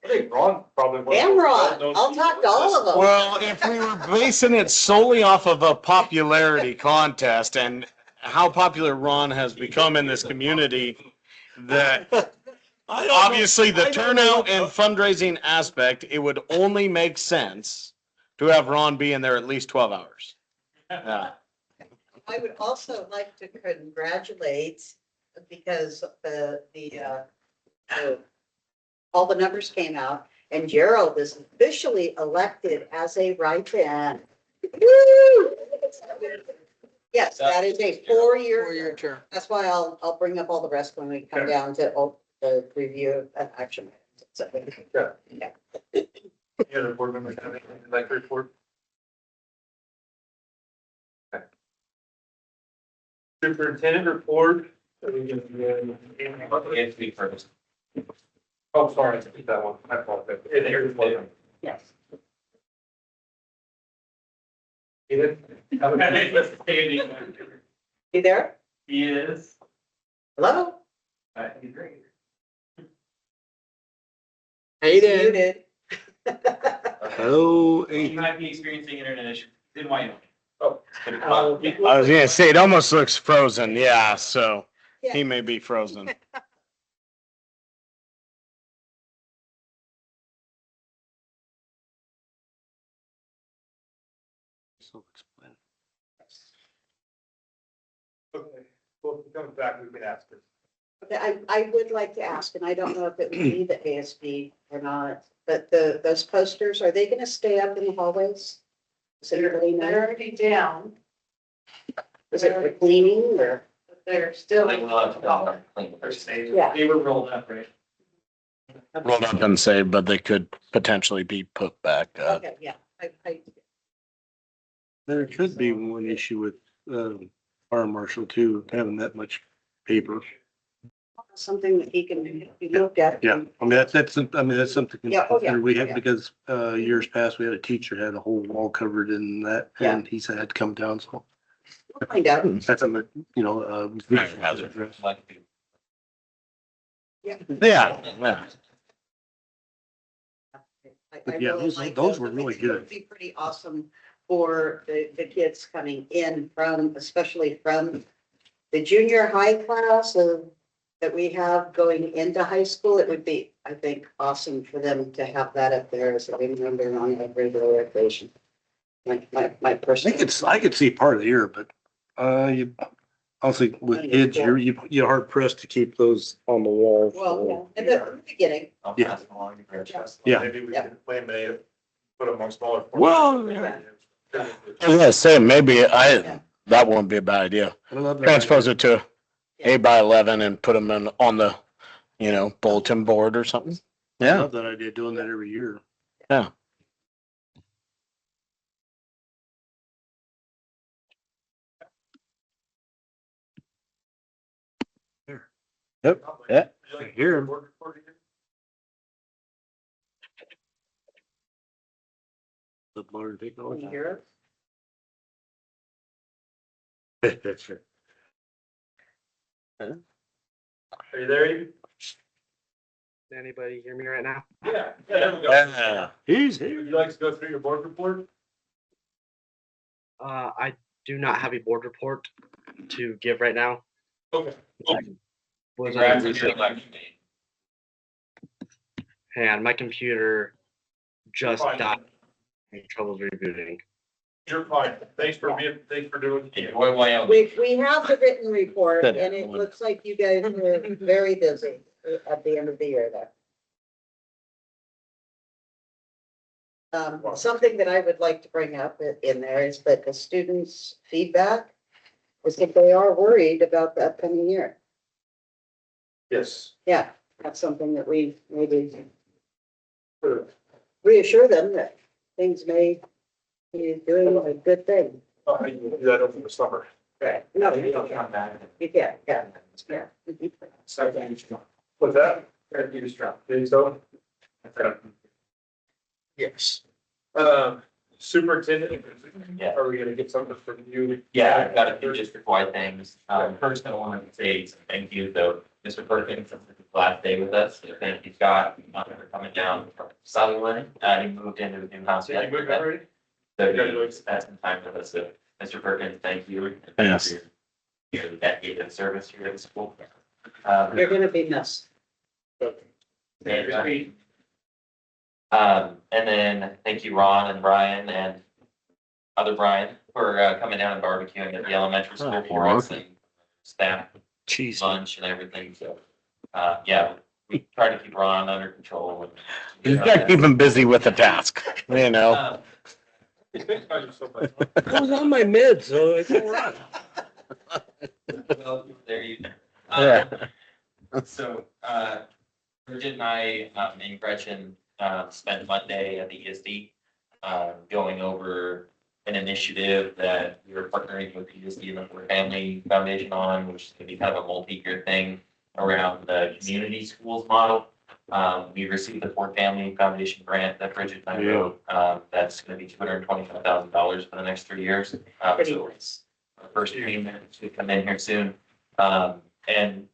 think Ron probably. and Ron, I'll talk to all of them. Well, if we were basing it solely off of a popularity contest and how popular Ron has become in this community, that obviously the turnout and fundraising aspect, it would only make sense to have Ron be in there at least 12 hours. Yeah. I would also like to congratulate, because all the numbers came out, and Gerald is officially elected as a write-in. Woo! Yes, that is a 4-year. 4-year term. That's why I'll bring up all the rest when we come down to the review of action. So, yeah. Any other board members have anything they'd like to report? Okay. Superintendent report. Anthony first. Oh, sorry, I skipped that one. I apologize. Here's one. Yes. Edith? You there? He is. Hello? He's great. Hayden. Muted. Oh, He might be experiencing internet issues. He's in Wyoming. Oh. I was gonna say, it almost looks frozen, yeah, so he may be frozen. Okay, well, if he comes back, we can ask him. Okay, I would like to ask, and I don't know if it would be the ASB or not, but those posters, are they gonna stay up in the hallways? Does anybody They're know? already down, Is it for cleaning or? but they're still. They will have to come clean first. Yeah. They were rolled up, right? Rolled up and saved, but they could potentially be put back up. Okay, yeah, I, there could be one issue with, fire marshal too, having that much paper. something that he can be looked at. Yeah, I mean, that's something. Yeah, oh, yeah, We have, yeah. because, years past, we had a teacher had a whole wall covered in that, Yeah. and he said I had to come down, so. We'll find out. That's a, you know, Hazard. Like, Yeah, yeah. I Yeah, really those- like those were really I think it would good. Be pretty awesome for the kids coming in from, especially from the junior high class that we have going into high school. It would be, I think, awesome for them to have that up there as a reminder on a regular occasion. My I personal. think I could see part of the year, but, you, honestly, with kids, you're hard pressed to keep those on the wall. Well, yeah, in the beginning. I'll Yeah. pass along your directions. Yeah. Maybe we Yeah. can laminate it, put them on smaller. Well, yeah. I was gonna say, maybe that wouldn't be a bad idea. I love that. Transpose it to Yeah. 8x11 and put them on the, bulletin board or something. I Yeah, love that idea, doing that every year. yeah. Yep, yeah. I hear him. The modern Can technology. you hear That's right. Are you there, Edie? Anybody hear me right now? Yeah. There we go. Yeah. He's Would here. you like to go through your board report? I do not have a board report to give right now. Okay. Was Congrats on your election day. and my computer just Fine. died. Having trouble rebooting. You're fine. Thanks for doing it. Enjoy Wyoming. We have the written report Good. and it looks like you guys were very busy at the end of the year there. Something that I would like to bring up in there is that the students' feedback is that they are worried about the upcoming year. Yes. Yeah, that's something that we maybe reassure them that things may be doing a good thing. You can do that over the summer. Right. No, You don't count that. you can't, yeah, yeah. So, thank you. What's that? Fair use drop. Think so? Yes. Superintendent, Yeah. are we gonna get something from you? Yeah, I've got a few district-wide things. First, I want to say some thank you to Mr. Perkins, since it's his last day with us. So thank you, Scott, for coming down from Sutherland. He moved into his new house. So you moved already? So he spent some time with us. So Mr. Perkins, thank you. And thank you Yes. for your decade of service here at the school. You're gonna be missed. And then thank you, Ron and Brian and other Brian for coming down and barbecuing at the elementary school for us and staff Jeez. lunch and everything. So, yeah, we try to keep Ron under control. You gotta keep him busy with the task, you know. I was on my mid, so it's all right. Well, there you go. Yeah. So, Bridget and I, and Gretchen, spent Monday at the ESD, going over an initiative that we were partnering with the ESD and the Ford Family Foundation on, which is gonna be kind of a multi-year thing around the community schools model. We received the Ford Family Foundation grant that Bridget and I wrote, that's gonna be $225,000 for the next 3 years. Pretty So nice. our first payment should come in here soon. And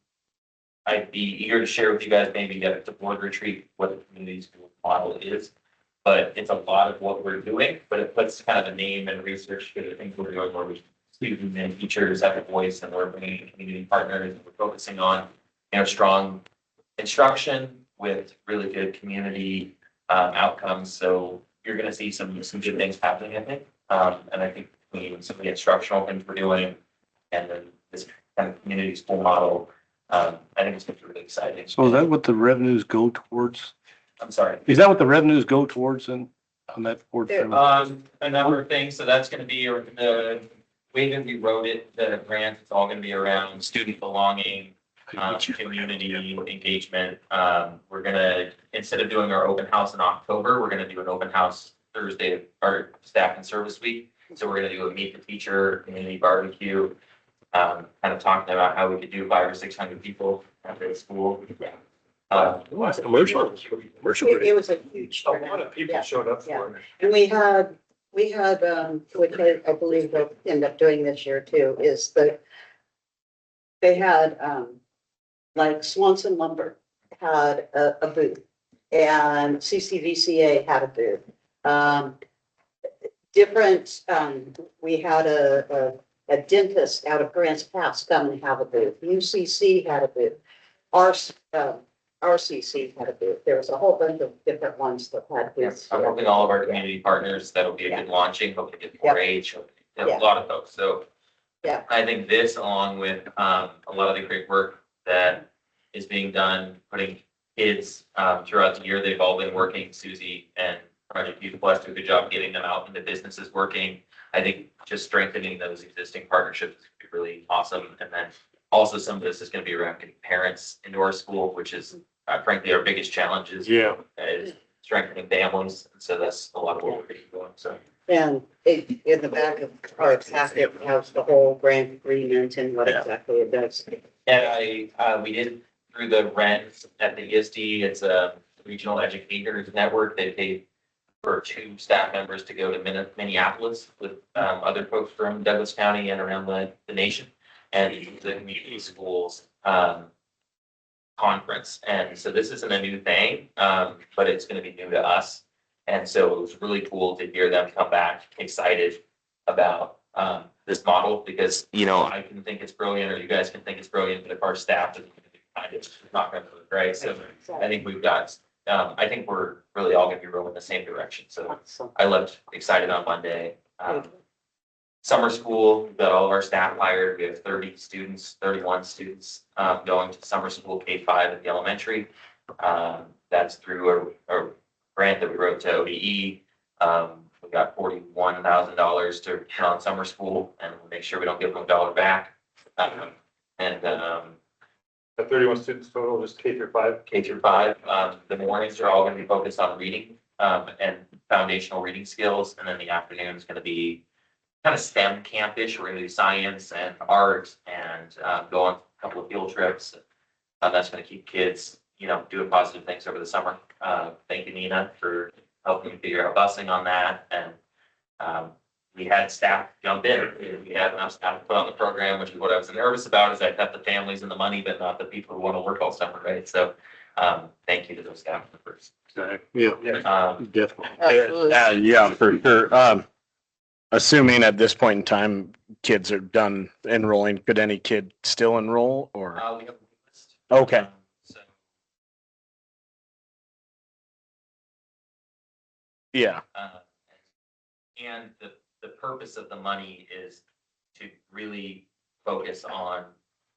I'd be eager to share with you guys maybe at the board retreat what the community school model is. But it's a lot of what we're doing, but it puts kind of a name and research to the things we're doing where we students and teachers have a voice and we're bringing in community partners and we're focusing on, strong instruction with really good community outcomes. So you're gonna see some good things happening, I think. And I think between some of the instructional things we're doing and then this kind of community school model, I think it's gonna be really exciting. So is that what the revenues go towards? I'm sorry. Is that what the revenues go towards on that board? There- A number of things. So that's gonna be the way that we wrote it, the grant, it's all gonna be around student belonging, community engagement. We're gonna, instead of doing our open house in October, we're gonna do an open house Thursday, our staff and service week. So we're gonna do a meet the teacher, community barbecue, kind of talking about how we could do 500 or 600 people at the school. Commercial. It was a huge A lot turnout. of people Yeah. showed up for it. And we had, which I believe they'll end up doing this year too, is that they had, like Swanson Lumber had a booth and CCVCA had a booth. Different, we had a dentist out of Grants Pass come and have a booth. UCC had a booth. RCC had a booth. There was a whole bunch of different ones that had booths. I'm hoping all of our community partners, that'll be a good launching, hoping to get 4-H, a lot of folks, so. Yeah. I think this, along with, a lot of the great work that is being done, putting kids, throughout the year, they've all been working, Susie and Project Youth Plus do a good job getting them out into businesses working. I think just strengthening those existing partnerships is gonna be really awesome, and then also some of this is gonna be around getting parents into our school, which is frankly our biggest challenge is strengthening families. And so that's a lot of what we're doing, so. And in the back of our packet has the whole grant agreement and what exactly it does. And we did through the RENs at the ESD, it's a regional educators network. They paid for 2 staff members to go to Minneapolis with other folks from Douglas County and around the nation. And the community schools conference. And so this isn't a new thing, but it's going to be new to us. And so it was really cool to hear them come back excited about this model because, you know, I can think it's brilliant or you guys can think it's brilliant, but if our staff doesn't kind of, it's not gonna work, right? So I think we've got, I think we're really all gonna be rowing in the same direction. So I left excited on Monday. Summer school, we've got all of our staff hired. We have 30 students, 31 students, going to summer school K-5 at the elementary. That's through a grant that we wrote to ODE. We got $41,000 to put on summer school and we'll make sure we don't give them $1 back. The 31 students total, just K through 5. K through 5, the mornings are all gonna be focused on reading, and foundational reading skills. And then the afternoon is gonna be kind of STEM campish. We're gonna do science and art and, go on a couple of field trips. That's gonna keep kids, you know, doing positive things over the summer. Thank you, Nina, for helping me figure out busing on that. And, we had staff jump in. We had enough staff to put on the program, which is what I was nervous about, is I kept the families and the money, but not the people who want to work all summer, right? So, thank you to those staff members. Yeah, definitely. Absolutely. Yeah, for sure. Assuming at this point in time, kids are done enrolling, could any kid still enroll or? We have a list. Okay. So, Yeah, and the purpose of the money is to really focus on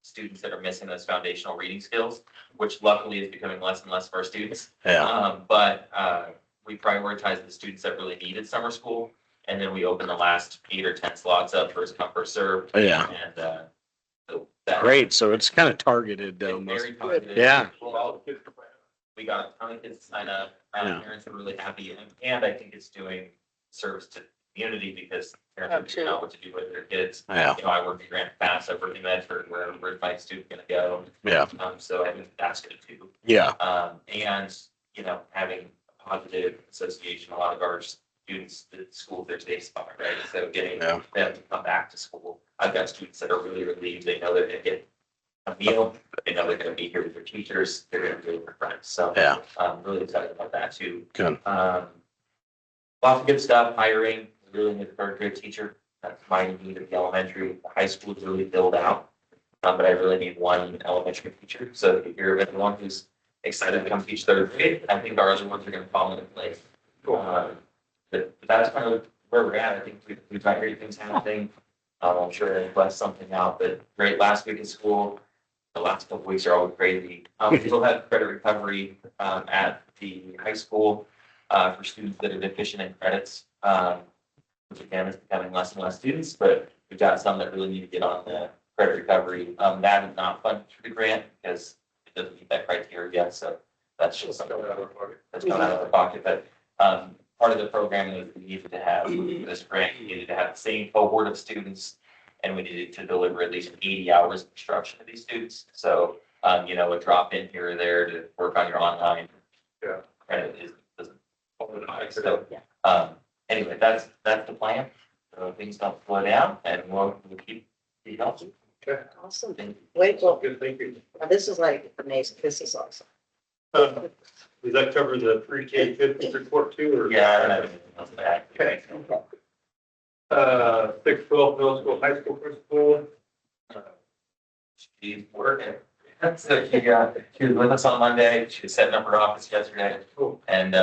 students that are missing those foundational reading skills, which luckily is becoming less and less of our students. yeah, But we prioritize the students that really needed summer school. And then we open the last 8 or 10 slots up first come, first served. yeah. And so that. Great. So it's kind of targeted. It's Almost. very targeted. Yeah. We got a ton of kids to sign up. Yeah. Parents are really happy. And I think it's doing service to the community because parents don't know what to do with their kids. Yeah, You know, I work at Grand Pass, I work in Medford, where's my student gonna go? yeah, So I think that's good too. yeah, And, you know, having a positive association, a lot of our students, the school, their safe spot, right? So getting yeah, them to come back to school. I've got students that are really relieved. They know they're gonna get a meal. They know they're gonna be here with their teachers. They're gonna be with their friends. So yeah. I'm really excited about that too. Good. Lots of good stuff, hiring, we really need a third grade teacher. That's my need at the elementary. The high school is really filled out. But I really need one elementary teacher. So if you're anyone who's excited to come teach third grade, I think our other ones are gonna fall into place. But that's kind of where we're at. I think we've got great things happening. I'm sure I blessed something out, but great last week at school. The last couple weeks are always crazy. We still have credit recovery, at the high school, for students that are deficient in credits. Which again is becoming less and less students, but we've got some that really need to get on the credit recovery. That is not funded through the grant because it doesn't meet that criteria yet. So that's just something that's coming out of our pocket. But, part of the program is we needed to have this grant, we needed to have the same cohort of students. And we needed to deliver at least 80 hours of instruction to these students. So, you know, a drop in here or there to work on your online. Yeah. Credit doesn't qualify. So, anyway, that's the plan. So things don't slow down and we'll keep healthy. Okay. Awesome. Thank you. Wait, well, Good, thank you. this is like amazing. This is awesome. Does that cover the pre-K fifth report too, or? Yeah, I don't have anything else to add. Okay. 6-12 middle school, high school principal. She's working. So she was with us on Monday. She was setting up her office yesterday. Cool. And,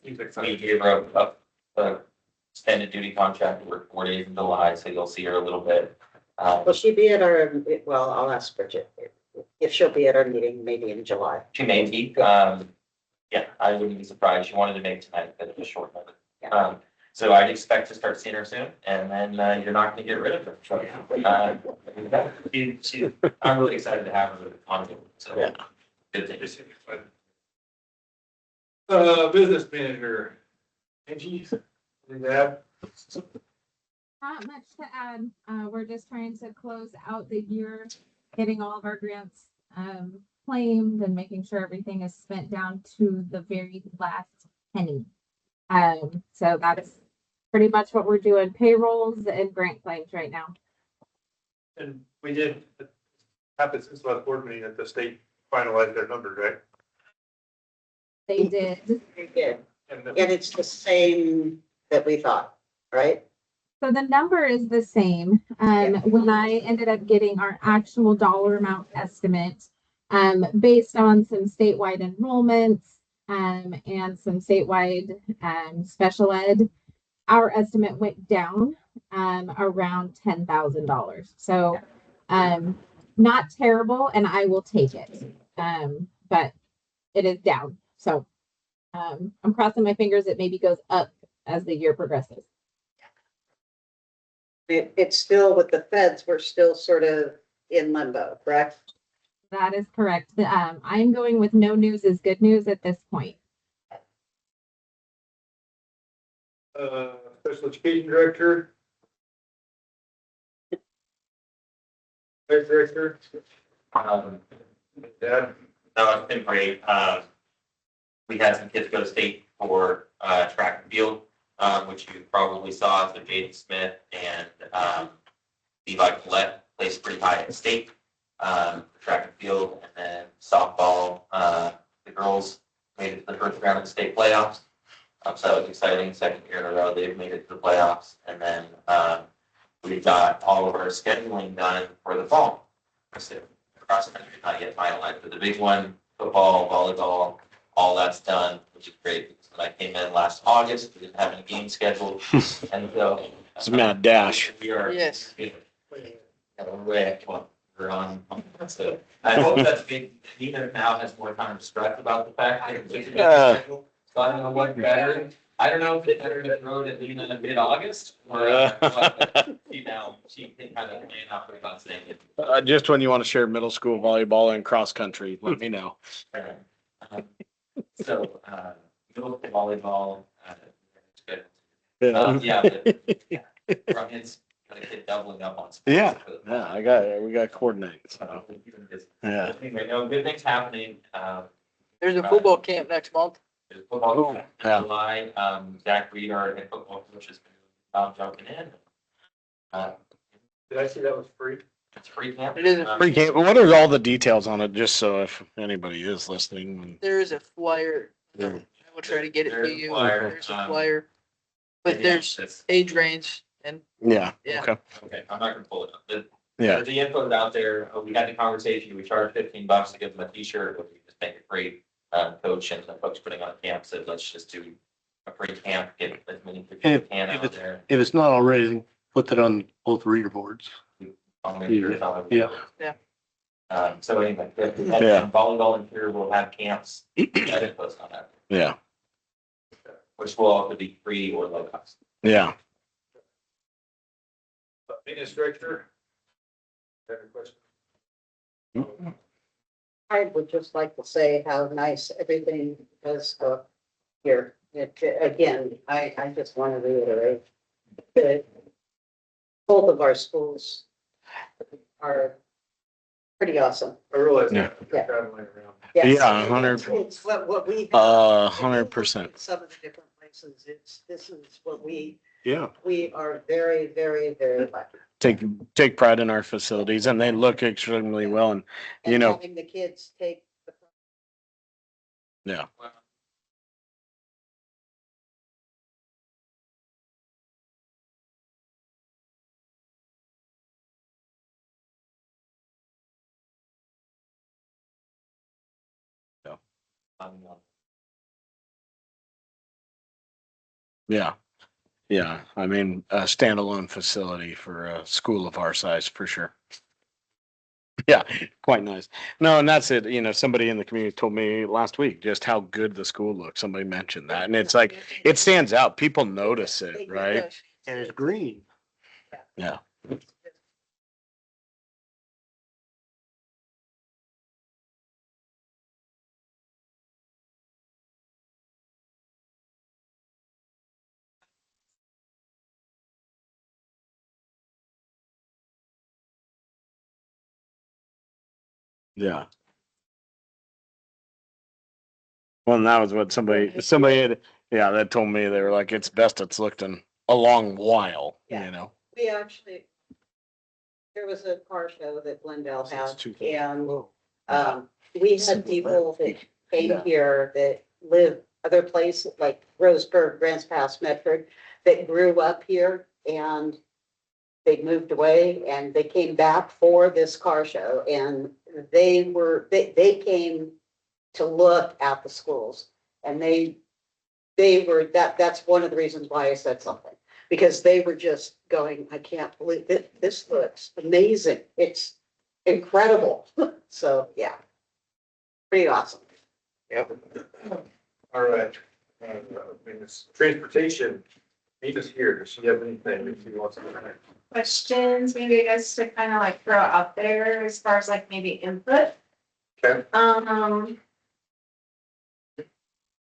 we gave her a extended duty contract to work 4 days in July, so you'll see her a little bit. Will she be at our, well, I'll ask Bridget if she'll be at our meeting, maybe in July. She may be, yeah, I wouldn't be surprised. She wanted to make tonight, but it was short notice. Yeah. So I'd expect to start seeing her soon, and then, you're not gonna get rid of her. So, I'm really excited to have her on board, so. Yeah. Good thing to see. Business manager. Angie, anything to add? Not much to add. We're just trying to close out the year, getting all of our grants claimed and making sure everything is spent down to the very last penny. So that is pretty much what we're doing, payrolls and grant claims right now. And we did, it happened since the last board meeting that the state finalized their numbers, right? They did. Very good. And And it's the same that we thought, right? So the number is the same. When I ended up getting our actual dollar amount estimate, based on some statewide enrollments, and some statewide, special ed, our estimate went down, around $10,000. So, not terrible, and I will take it. But it is down. So, I'm crossing my fingers it maybe goes up as the year progresses. It's still with the feds, we're still sort of in limbo, correct? That is correct. I'm going with no news is good news at this point. Special education director. Vice director. Dad. No, it's been great. We had some kids go to state for track and field, which you probably saw. So Jaden Smith and Levi Collette placed pretty high at state for track and field, and then softball. The girls made it to the first round of the state playoffs. So that was exciting. Second year in a row, they've made it to the playoffs, and then we got all of our scheduling done for the fall. So cross country not yet finalized, but the big one, football, volleyball, all that's done, which is great. Because when I came in last August, we didn't have any games scheduled, and so It's a mad dash. we are. Yes. We're on. So I hope that's big. Nina now has more time to stress about the fact that it's a schedule. So I don't know what better. I don't know if it's better to throw it at Nina in mid-August or she can kind of plan out about saying it. Just when you want to share middle school volleyball and cross country, let me know. So, middle school volleyball, it's good. Yeah. It's gonna get doubling up on. sports Yeah, for the- yeah, we got to coordinate. So, So, yeah. anyway, no, good things happening. There's a football camp next month. There's football in Yeah. July. Zach Reed, our head football coach, has been jumping in. Did I see that was free? It's free camp. It is a Free game. What are all the details on it? Just so if anybody is listening. There is a flyer. Yeah. I will try to get it to There's a you. flyer, There's a flyer. But Yeah, there's that's- age range and Yeah. Yeah. Okay. Okay, I'm not gonna pull it up. Yeah. The info is out there. We had the conversation. We charged $15 to give them a t-shirt, but we just make it free. Coach and the folks putting on camp said, let's just do a free camp, get as many people as we can out there. If it's not already, put that on both reader boards. I'll make sure it's on the- Yeah. So anyway, Yeah. volleyball and here we'll have camps. I didn't post on that, Yeah. which will also be free or low cost. Yeah. Maintenance director. Have a question? I would just like to say how nice everything does look here. Again, I just want to reiterate that both of our schools are pretty awesome. I realize Yeah. that. Yeah. Traveling around. Yes. Yeah, 100. It's what we. 100%. Some of the different places, this is what we Yeah. are very, very, very lucky. Take pride in our facilities, and they look extremely well. And you And know, having the kids take the yeah. Yeah. Yeah. I mean, a standalone facility for a school of our size for sure. Yeah, quite nice. No, and that's it. You know, somebody in the community told me last week just how good the school looks. Somebody mentioned that. And it's like, it stands out. People notice it, right? And it's green. Yeah. Yeah. Well, and that was what somebody had, yeah, that told me. They were like, it's best it's looked in a long while, Yeah. you know? We actually, there was a car show that Glendale had, and we had people that came here that live other places like Roseburg, Grants Pass, Medford, that grew up here and they moved away and they came back for this car show and they came to look at the schools and they were, that's one of the reasons why I said something. Because they were just going, I can't believe it. This looks amazing. It's incredible. So, yeah. Pretty awesome. All right. Transportation, Nita's here. Does she have anything that she wants to add? Questions, maybe I guess to kind of like throw out there as far as like maybe input. Okay.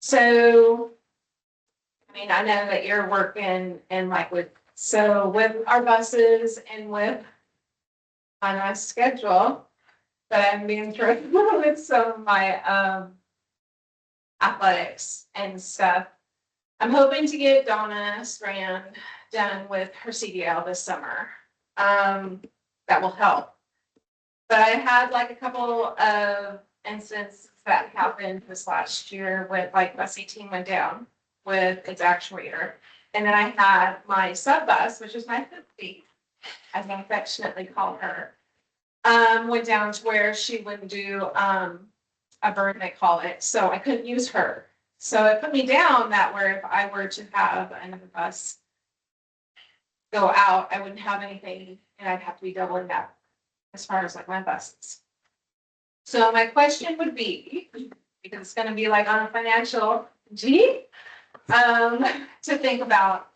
So, I mean, I know that you're working and like with our buses and with on my schedule, that I'm being thrown with some of my athletics and stuff. I'm hoping to get Donna Strand done with her CDL this summer. That will help. But I had like a couple of instances that happened this last year with like bus 18 went down with its actuator. And then I had my sub bus, which is my 50, as I affectionately call her, went down to where she wouldn't do a burn, they call it. So I couldn't use her. So it put me down that where if I were to have another bus go out, I wouldn't have anything and I'd have to be doubling that as far as like my buses. So my question would be, because it's gonna be like on a financial to think about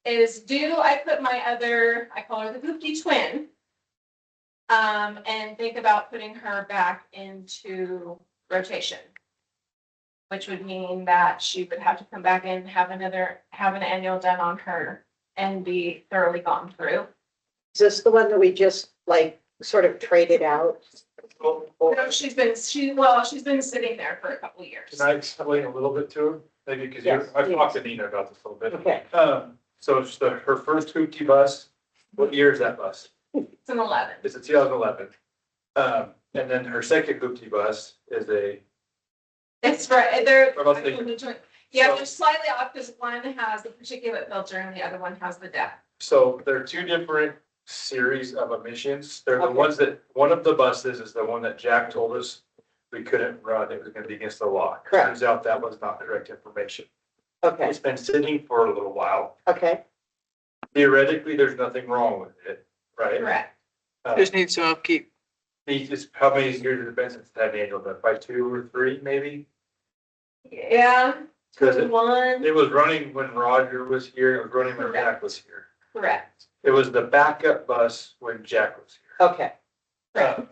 is, do I put my other, I call her the Hoopty twin, and think about putting her back into rotation, which would mean that she would have to come back and have an annual done on her and be thoroughly gone through. Is this the one that we just like sort of traded out? No, she's been sitting there for a couple of years. Can I explain a little bit to her? Maybe because Yes, I've please. talked to Nina about this a little bit. Okay. So it's her first Hoopty bus, what year is that bus? It's an 11. It's a 2011. And then her second Hoopty bus is a, It's right, they're, What about the- yeah, So- they're slightly off because one has the particulate filter and the other one has the DEP. so they're two different series of emissions. They're the Okay. ones that, one of the buses is the one that Jack told us we couldn't run. It was gonna be against the law. Correct. Turns out that was not correct information. Okay, It's been sitting for a little while. okay, Theoretically, there's nothing wrong with it, right? Correct. Just need some upkeep. He just, how many years has it been since that annual, by 2 or 3 maybe? Yeah, Because it one, was running when Roger was here, it was running when Jack was here. correct. It was the backup bus when Jack was here. okay. Correct. I know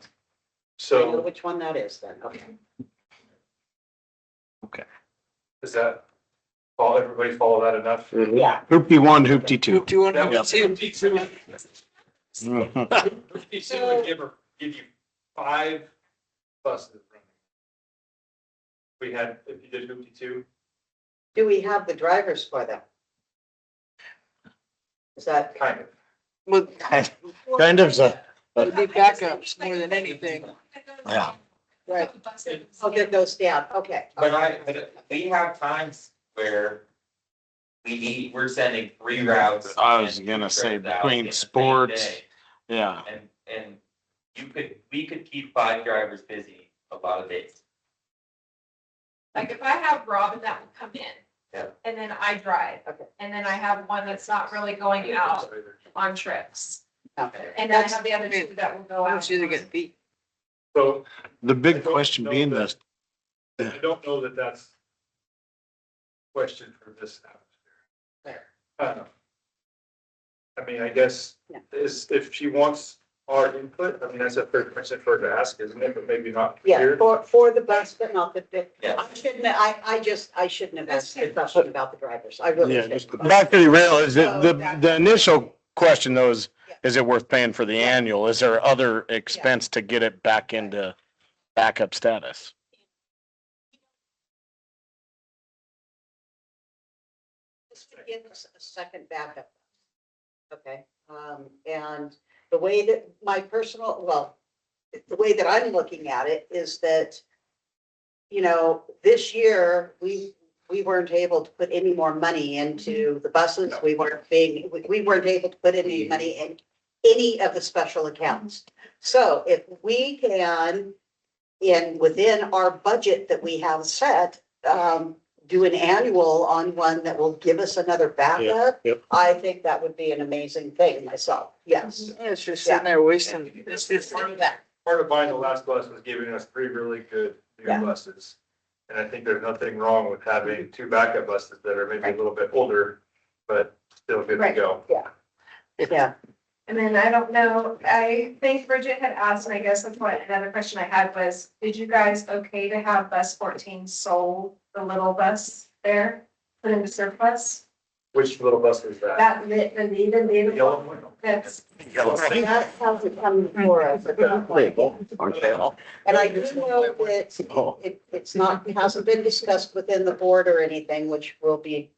So which one that is then, okay. is that, everybody follow that enough? Yeah, Hoopty one, hoopty two. Do you want That to was see? Hoopty two. Mhm. Hoopty two would give you 5 buses running. We had, if you did Hoopty two, do we have the drivers for them? Is that? kind of. Well, Kind of, so. it'd be backups more than anything. Yeah. Right. I'll get those down, okay. But we have times where we're sending 3 routes. I was and gonna 2 say trips out between in the same sports. day. Yeah. And we could keep 5 drivers busy a lot of days. Like if I have Robin that will come in. Yeah. And then I drive. Okay. And then I have one that's not really going out on trips. Okay. And then I have the other 2 that will go out. She's gonna beat. So The big question being this, I don't know that that's question for this atmosphere. I mean, I guess Yeah. is if she wants our input, I mean, that's a fair question for her to ask, isn't it? But maybe not Yeah, here. for the bus, but not the, Yeah. I shouldn't have asked the question about the drivers. I really yeah, shouldn't. just back to the rail, is it, the initial question though is it worth paying for the annual? Is there other expense to get it back into backup status? This would give us a second backup. Okay, and the way that the way that I'm looking at it is that, this year, we weren't able to put any more money into the buses. We weren't able to put any money in any of the special accounts. So if we can, within our budget that we have set, do an annual on one that will give us another backup, Yep. I think that would be an amazing thing myself. Yes. It's just sitting there wasting, it's Part of that. Part of buying the last bus was giving us 3 really good new Yeah. buses. And I think there's nothing wrong with having 2 backup buses that are maybe a little bit older, but still good to Right. go. Yeah. And then I don't know, I think Bridget had asked, and I guess that's what another question I had was, did you guys okay to have bus 14 sold, the little bus there, put into surplus? Which little bus is that? That lit, the The yellow one? that's, Yellow. That hasn't come before us at this point. Aren't they all? And I do know that Oh. it's not, it hasn't been discussed within the board or anything, which we'll be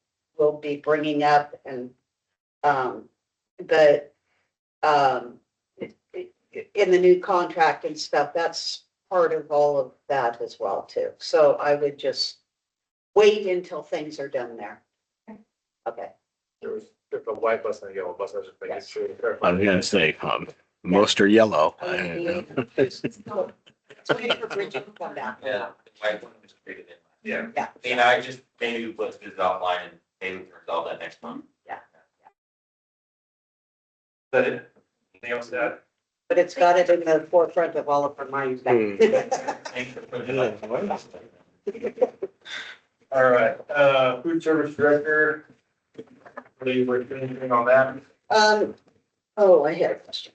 bringing up and, but, in the new contract and stuff, that's part of all of that as well too. So I would just wait until things are done there. Okay. There's a white bus and a yellow bus. I was just making Yes. sure. to clarify. I was gonna say, most are yellow. So wait for Bridget to come back. Yeah. the white one was created in. Yeah. Yeah. I mean, I just, maybe let's visit offline and maybe we can resolve that next month. Is that it? Anything else to add? But it's got it in the forefront of all of our minds now. Thanks for putting it up. All right, food service director. What do you, work anything on that? Oh, I had a question.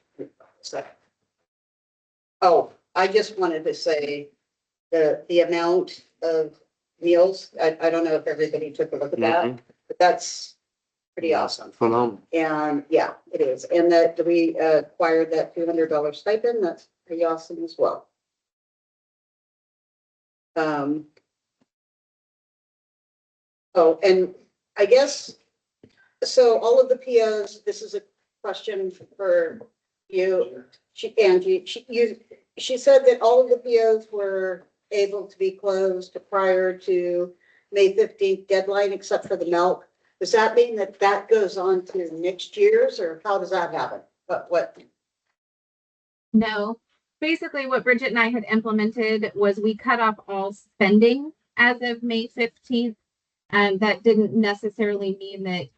Oh, I just wanted to say the amount of meals, I don't know if everybody took a look at that, but that's pretty awesome. Phenomenal. And yeah, it is. And that we acquired that $200 stipend, that's pretty awesome as well. Oh, and I guess, so all of the POs, this is a question for you, Angie, she said that all of the POs were able to be closed prior to May 15th deadline, except for the milk. Does that mean that that goes on to next year's, or how does that happen? What? No, basically what Bridget and I had implemented was we cut off all spending as of May 15th. And that didn't necessarily mean that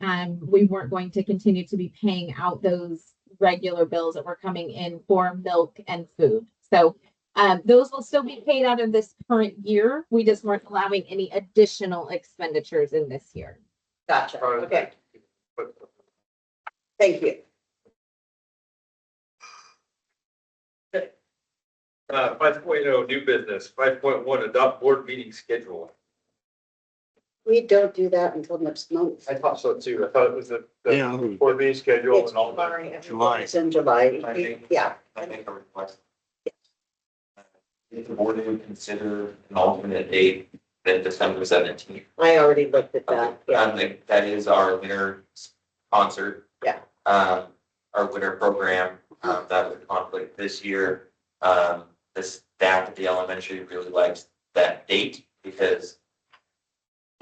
we weren't going to continue to be paying out those regular bills that were coming in for milk and food. So those will still be paid out of this current year. We just weren't allowing any additional expenditures in this year. Gotcha, okay, thank you. 5.0, new business. 5.1, adopt board meeting schedule. We don't do that until next month. I thought so too. I thought it was the Yeah. board meeting schedule It's and all that. July. It's in July, I think- yeah. I make a request. If the board would consider an alternate date than December 17th. I already looked at that, yeah. That is our winter concert. Yeah. Our winter program, that was a conflict this year. The staff at the elementary really likes that date because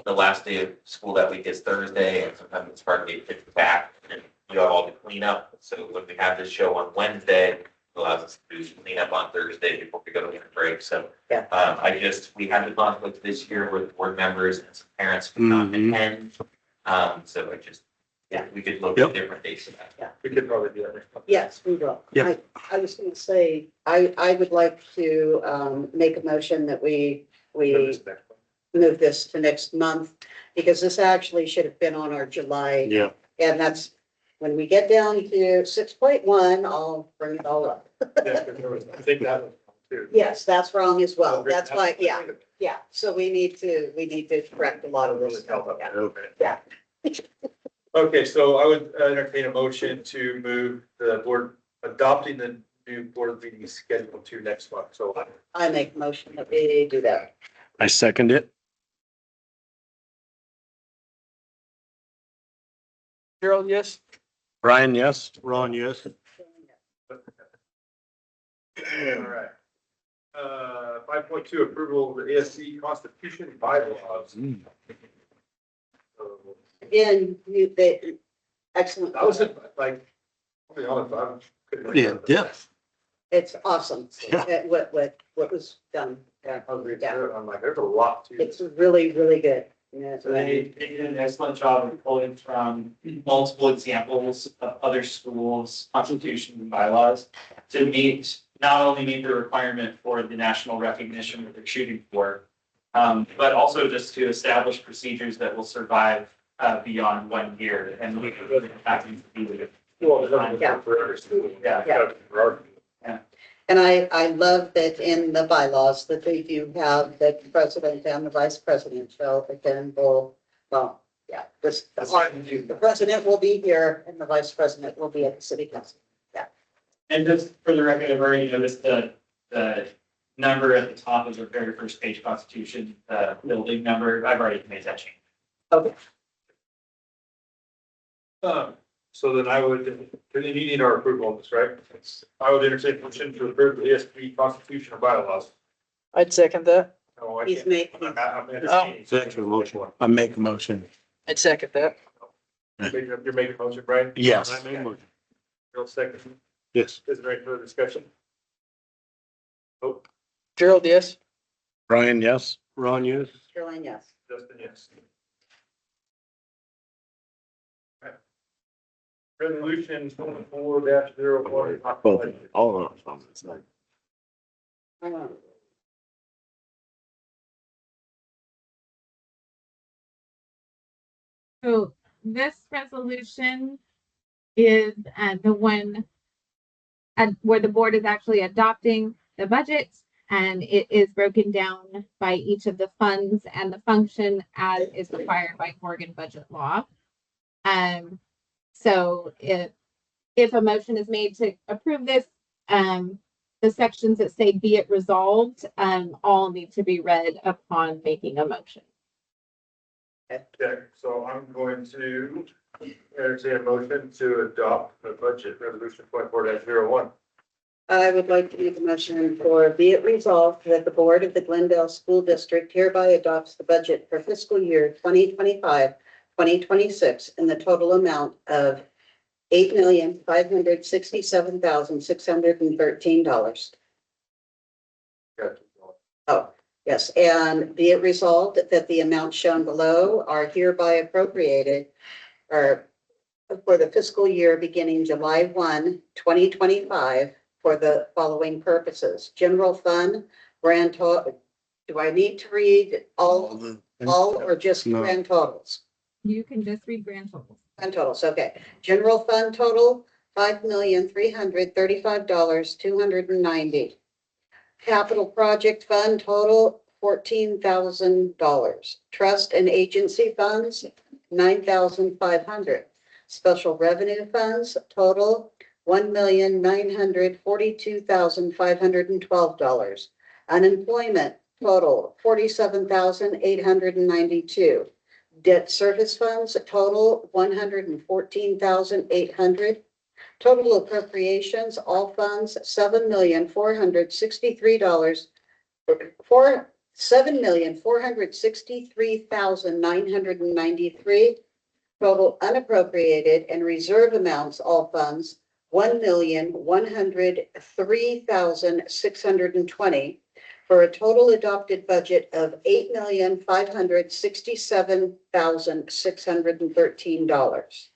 the last day of school that week is Thursday, and sometimes it's hard to get kids back, and you got all the cleanup. So when we have this show on Wednesday, it allows us to do cleanup on Thursday before we go to winter break. So Yeah. we had the conflict this year with board members and some parents could not attend. So we could look at different dates for that. We could probably do that next month. Yes, we will. Yep. I was gonna say, I would like to make a motion that we move this to next month, because this actually should have been on our July. Yeah. And that's, when we get down to 6.1, I'll bring it all up. Yeah, 'cause there was- I think that was too. Yes, that's wrong as well. That's why, yeah. So we need to correct a lot of Really this. help out. Yeah. Okay. Yeah. Okay, so I would entertain a motion to move the board, adopting the new board meeting schedule to next month. So I make a motion that we do that. I second it. Gerald, yes? Brian, yes. Ron, yes. all right. 5.2, approval of the ASC Constitution bylaws. again, excellent. I was like, I'll be honest, I'm. Pretty in depth. It's awesome. Yeah. What was done. Yeah. I'm like, there's a lot to. It's really, really good. Yeah. So they did an excellent job of pulling from multiple examples of other schools' constitution and bylaws to not only meet the requirement for the national recognition that they're shooting for, but also just to establish procedures that will survive beyond 1 year and we can really happy to be with it. Yeah. For every school. Yeah. For our- And I love that in the bylaws that they do have that the president and the vice president shall attend both. Well, yeah, That's fine. the president will be here and the vice president will be at the city council. And just for the record, I've already noticed the number at the top of the very first page constitution, the building number, I've already made that change. Okay. So then I would, you need our approval on this, right? I would entertain a motion to approve the ESP constitution and bylaws. I'd second that. No, I He's can't. making, I'm entertaining. It's actually a motion. I make a motion. I'd second that. You're making a motion, Brian? Yes. I made a motion. Real second. Yes. Is there any further discussion? Oh, Gerald, yes? Brian, yes? Ron, yes? Caroline, yes. Justin, yes. Okay. Resolution 24-04. Both, all of them. It's like- So this resolution is the one where the board is actually adopting the budget, and it is broken down by each of the funds and the function as is required by Oregon budget law. So if a motion is made to approve this, the sections that say be it resolved, all need to be read upon making a motion. Okay, so I'm going to entertain a motion to adopt the budget resolution 24-01. I would like to make a motion for be it resolved that the board of the Glendale School District hereby adopts the budget for fiscal year 2025, 2026 in the total amount of $8,567,613. Oh, yes, and be it resolved that the amounts shown below are hereby appropriated or for the fiscal year beginning July 1, 2025 for the following purposes. General fund, grand total. Do I need to read all or just No. grand totals? You can just read grand totals. Grand totals, okay. General fund total, $5,335,290. Capital project fund total, $14,000. Trust and agency funds, $9,500. Special revenue funds total, $1,942,512. Unemployment total, $47,892. Debt service funds total, $114,800. Total appropriations, all funds, $7,463,993. Total unappropriated and reserve amounts, all funds, $1,103,620 for a total adopted budget of $8,567,613.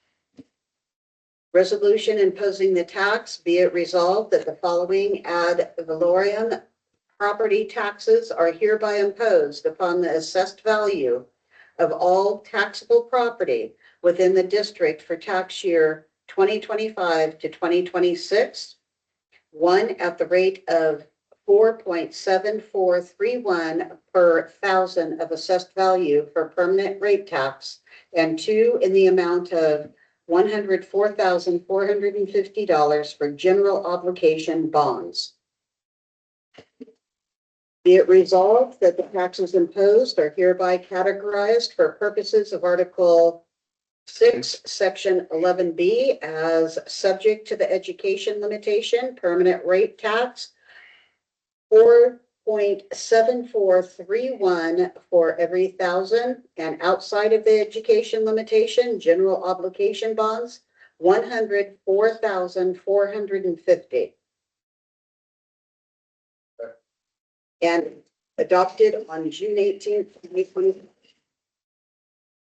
Resolution imposing the tax, be it resolved that the following ad valorem property taxes are hereby imposed upon the assessed value of all taxable property within the district for tax year 2025 to 2026. One, at the rate of 4.7431 per thousand of assessed value for permanent rate tax, and two, in the amount of $104,450 for general obligation bonds. Be it resolved that the taxes imposed are hereby categorized for purposes of Article 6, Section 11B as subject to the education limitation, permanent rate tax, or 0.7431 for every 1,000, and outside of the education limitation, general obligation bonds, 104,450. And adopted on June 18th, 2020.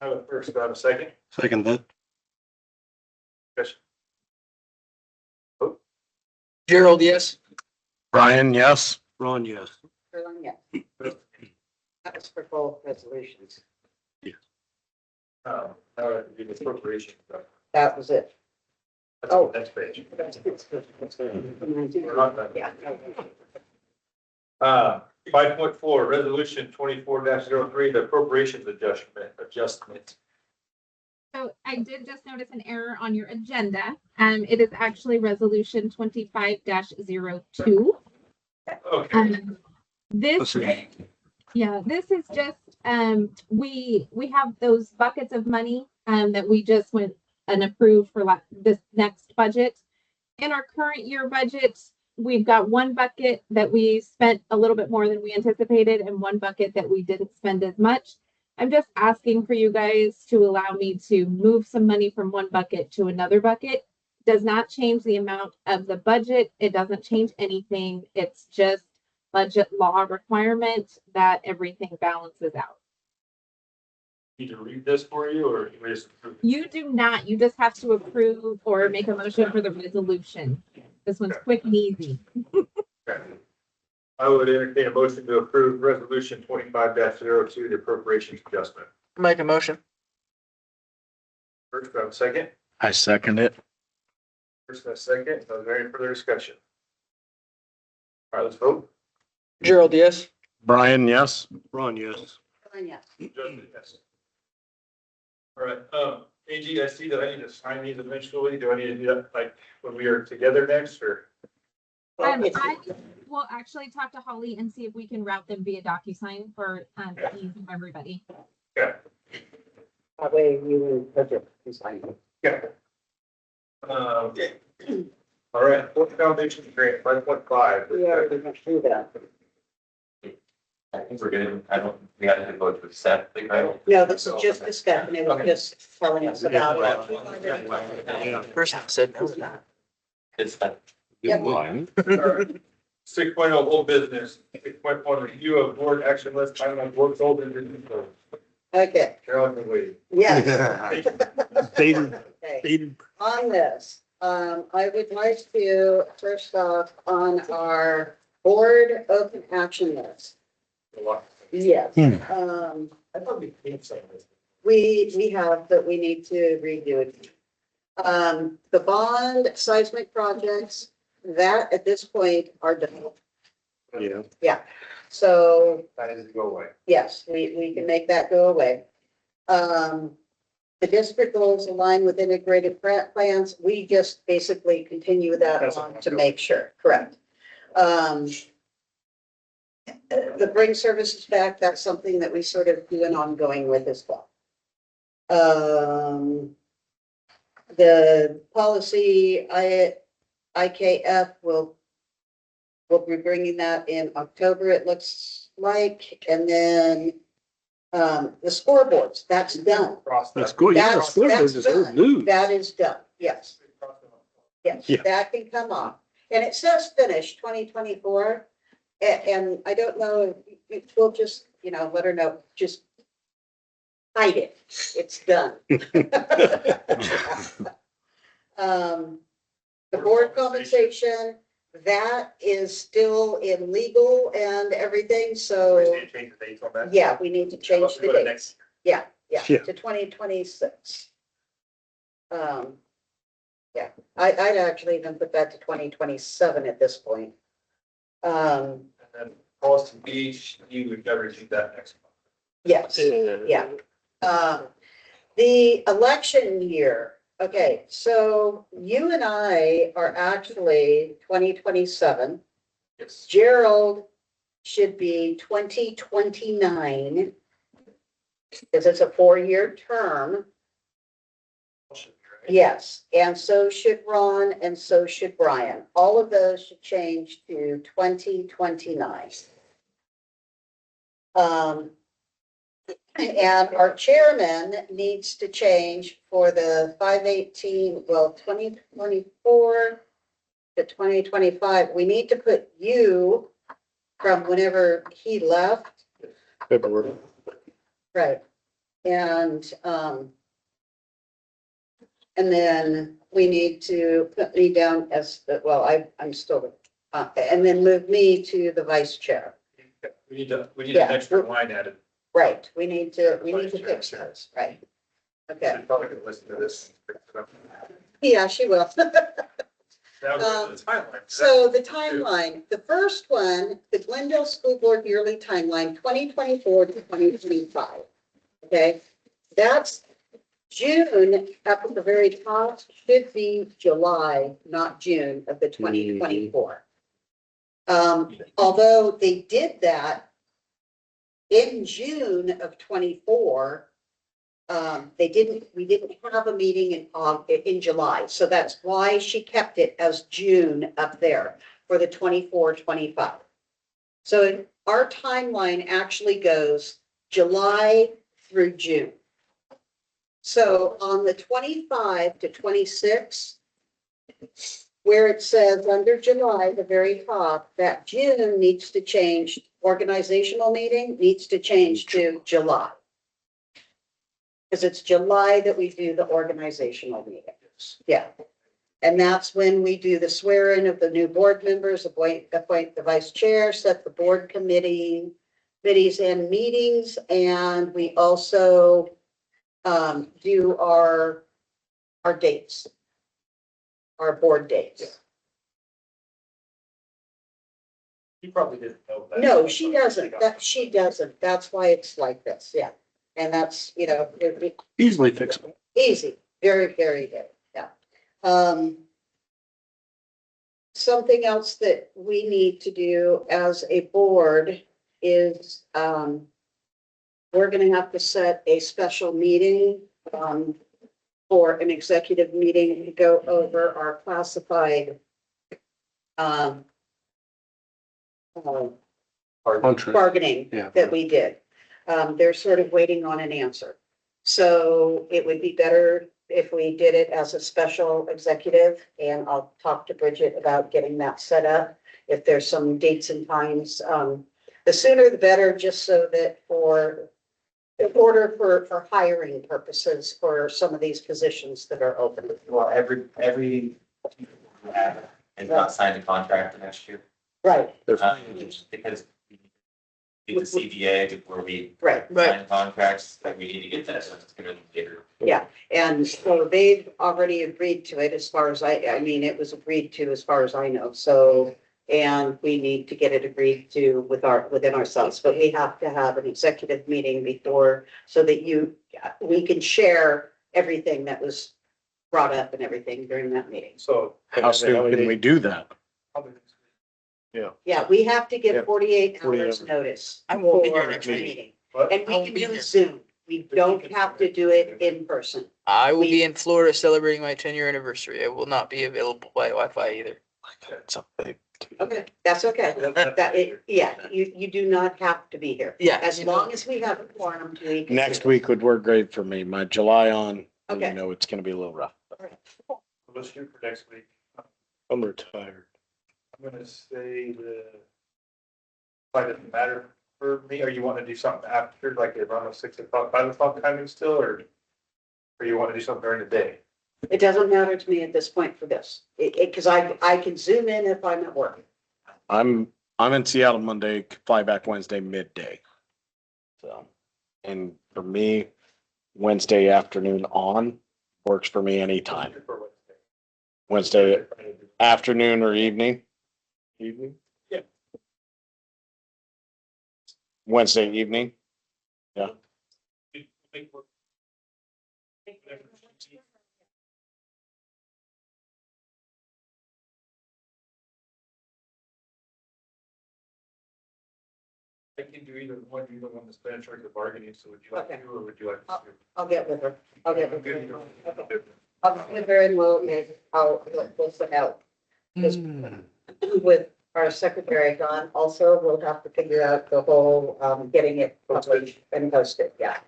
Have a first, do I have a second? Second that. Discussion. Gerald, yes. Brian, yes. Ron, yes. Caroline, yes. That was for both resolutions. Now I have to do the appropriation stuff. That was it. That's on the next page. We're not done. Yeah. 5.4, resolution 24-03, the appropriations adjustment. So I did just notice an error on your agenda. It is actually resolution 25-02. Okay. This, yeah, this is just, we have those buckets of money, that we just went and approved for this next budget. In our current year budget, we've got one bucket that we spent a little bit more than we anticipated and one bucket that we didn't spend as much. I'm just asking for you guys to allow me to move some money from one bucket to another bucket. Does not change the amount of the budget. It doesn't change anything. It's just budget law requirement that everything balances out. Need to read this for you or you just approve it? You do not, you just have to approve or make a motion for the resolution. This one's quick and easy. Okay. I would entertain a motion to approve resolution 25-02, the appropriations adjustment. Make a motion. First, do I have a second? I second it. First and a second. Is there any further discussion? All right, let's vote. Gerald, yes. Brian, yes. Ron, yes. Caroline, yes. Justin, yes. All right, AG, I see that I need to sign these eventually. Do I need to do that like when we are together next or? Well, it's- I will actually talk to Holly and see if we can route them via DocuSign for ease of everybody. Yeah. That way you and Frederick can sign it. Yeah. All right, Fort Foundation Grant, 5.5. We already went through that. I think we're good. We have to vote to accept the grant. No, this is just discussion. It was just telling us about it. Person said no to that. It's that. Yep. 6.0 old business, 6.1 review of board action list, time on board old business. Okay, Carolyn, been waiting. yes. Stated, Okay. stated. On this, I would like to, first off, on our board open action list. Yes. Hmm. I thought we did say this. We have, but we need to redo it. The bond seismic projects, that at this point are done. Yeah. So That is to go away. yes, we can make that go away. The district goals align with integrated plans. We just basically continue that That's on what to I'm make sure, correct. The bring services back, that's something that we sort of do an ongoing with as well. The policy, IKF we'll be bringing that in October, it looks like, and then the scoreboards, that's done. That's good. Yeah, That's- scoreboard that's is old done. news. That is done, yes, yes, Yeah. that can come off. And it says finish 2024, and I don't know, we'll just, let her know, just hide it, it's done. The board compensation, that is still in legal and everything, We so, need to change the dates on that. yeah, we need to change the Go to date. next. Yeah, Yeah. to 2026. Yeah, I'd actually even put that to 2027 at this point. And then Boston Beach, you would never do that next month. Yes, yeah. The election year, okay, so you and I are actually 2027. Yes. Gerald should be 2029. Because it's a 4-year term. Yes, and so should Ron and so should Brian. All of those should change to 2029. And our chairman needs to change for the 2024 to 2025. We need to put you from whenever he left. February. Right. And then we need to put me down as, I'm still, and then move me to the vice chair. We need an Yeah. extra line added. Right, we need to Vice chair. fix those, right? Okay, She probably could listen to this. and fix it up. yeah, she will. That was the timeline. So the timeline, the first one, the Glendale School Board yearly timeline, 2024 to 2025. Okay, that's June up at the very top, should be July, not June of the 2024. Although they did that in June of 24, we didn't have a meeting in July. So that's why she kept it as June up there for the 24-25. So our timeline actually goes July through June. So on the 25 to 26, where it says under July, the very top, that June needs to change, organizational meeting needs to change to July. Because it's July that we do the organizational meetings. Yeah. And that's when we do the swearing of the new board members, appoint the vice chair, set the board committees and meetings, and we also do our dates, our board dates. You probably didn't know that. No, she doesn't. She doesn't. That's why it's like this. Yeah. And that's, Easily fixable. easy, very, very good. Yeah. Something else that we need to do as a board is, we're going to have to set a special meeting, for an executive meeting to go over our classified, Contract. bargaining Yeah. that we did. They're sort of waiting on an answer. So it would be better if we did it as a special executive, and I'll talk to Bridget about getting that set up. If there's some dates and times, the sooner the better, just so that in order for hiring purposes for some of these positions that are open. Well, every has not signed a contract for next year. Right, Because we need the CBA before we right. sign contracts, that we need to get that, so it's gonna be later. Yeah, and so they've already agreed to it as far as I mean, it was agreed to as far as I know, so. And we need to get it agreed to within ourselves, but we have to have an executive meeting before, so that we can share everything that was brought up and everything during that meeting. So. How soon can we do that? Yeah, we have to Yeah. give 48 48 hours notice. I won't be for here next the week. meeting. What? And I we won't can be do here. Zoom. We don't have to do it in person. I will be in Florida celebrating my 10-year anniversary. I will not be available by Wi-Fi either. It's a big. Okay, that's okay. You do not have to be here. Yeah. As long as we have a quorum. We can Next do it. week would work great for me. My July on, Okay. it's gonna be a little rough. Let's shoot for next week. I'm retired. I'm gonna say it doesn't matter for me, or you want to do something after, like around 6 o'clock, 5 o'clock timing still, or you want to do something during the day? It doesn't matter to me at this point for this, because I can zoom in if I'm at work. I'm in Seattle Monday, fly back Wednesday midday. So, and for me, Wednesday afternoon on works for me anytime. For Wednesday afternoon or evening. Evening? Yeah. Wednesday evening. I can do either one, you're the one that's been in charge of bargaining, so would you like Okay. to, or would you like to? I'll get with her. I'll get with her. Good. Okay. I'll get with her and we'll set out. Because with our secretary gone, also, we'll have to figure out the whole, getting it published and posted, yeah.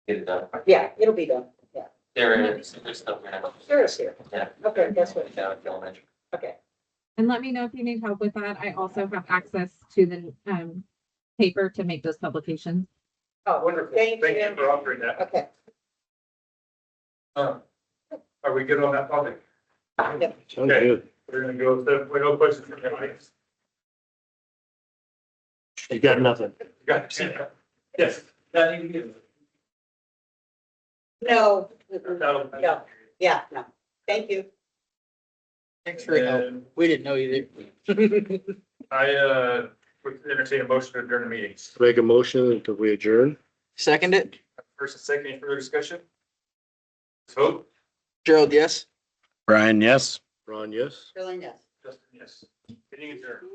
Get it done. Yeah, it'll be done, yeah. There is, there's stuff we're gonna. Sure is here. Yeah. Okay, guess what? Down at the elementary. Okay. And let me know if you need help with that. I also have access to the paper to make those publications. Oh, Wonderful. Thank Thank you you. for offering that. Okay. Are we good on that topic? Sounds Okay. good. We're gonna go, no questions from the audience. You got nothing. Got it. Yes. That even good. No, That'll- no, yeah, no. Thank you. Thanks for your help. And We didn't know either. I, would entertain a motion to adjourn the meetings. Make a motion that we adjourn. Second it. First and second, any further discussion? Let's vote. Gerald, yes? Brian, yes. Ron, yes? Really nice. Justin, yes. Meeting adjourned.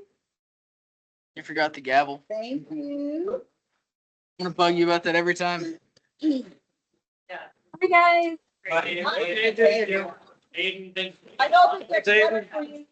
You forgot the gavel. Thank you. I'm gonna bug you about that every time. Hi, guys. I know, but that's better for you.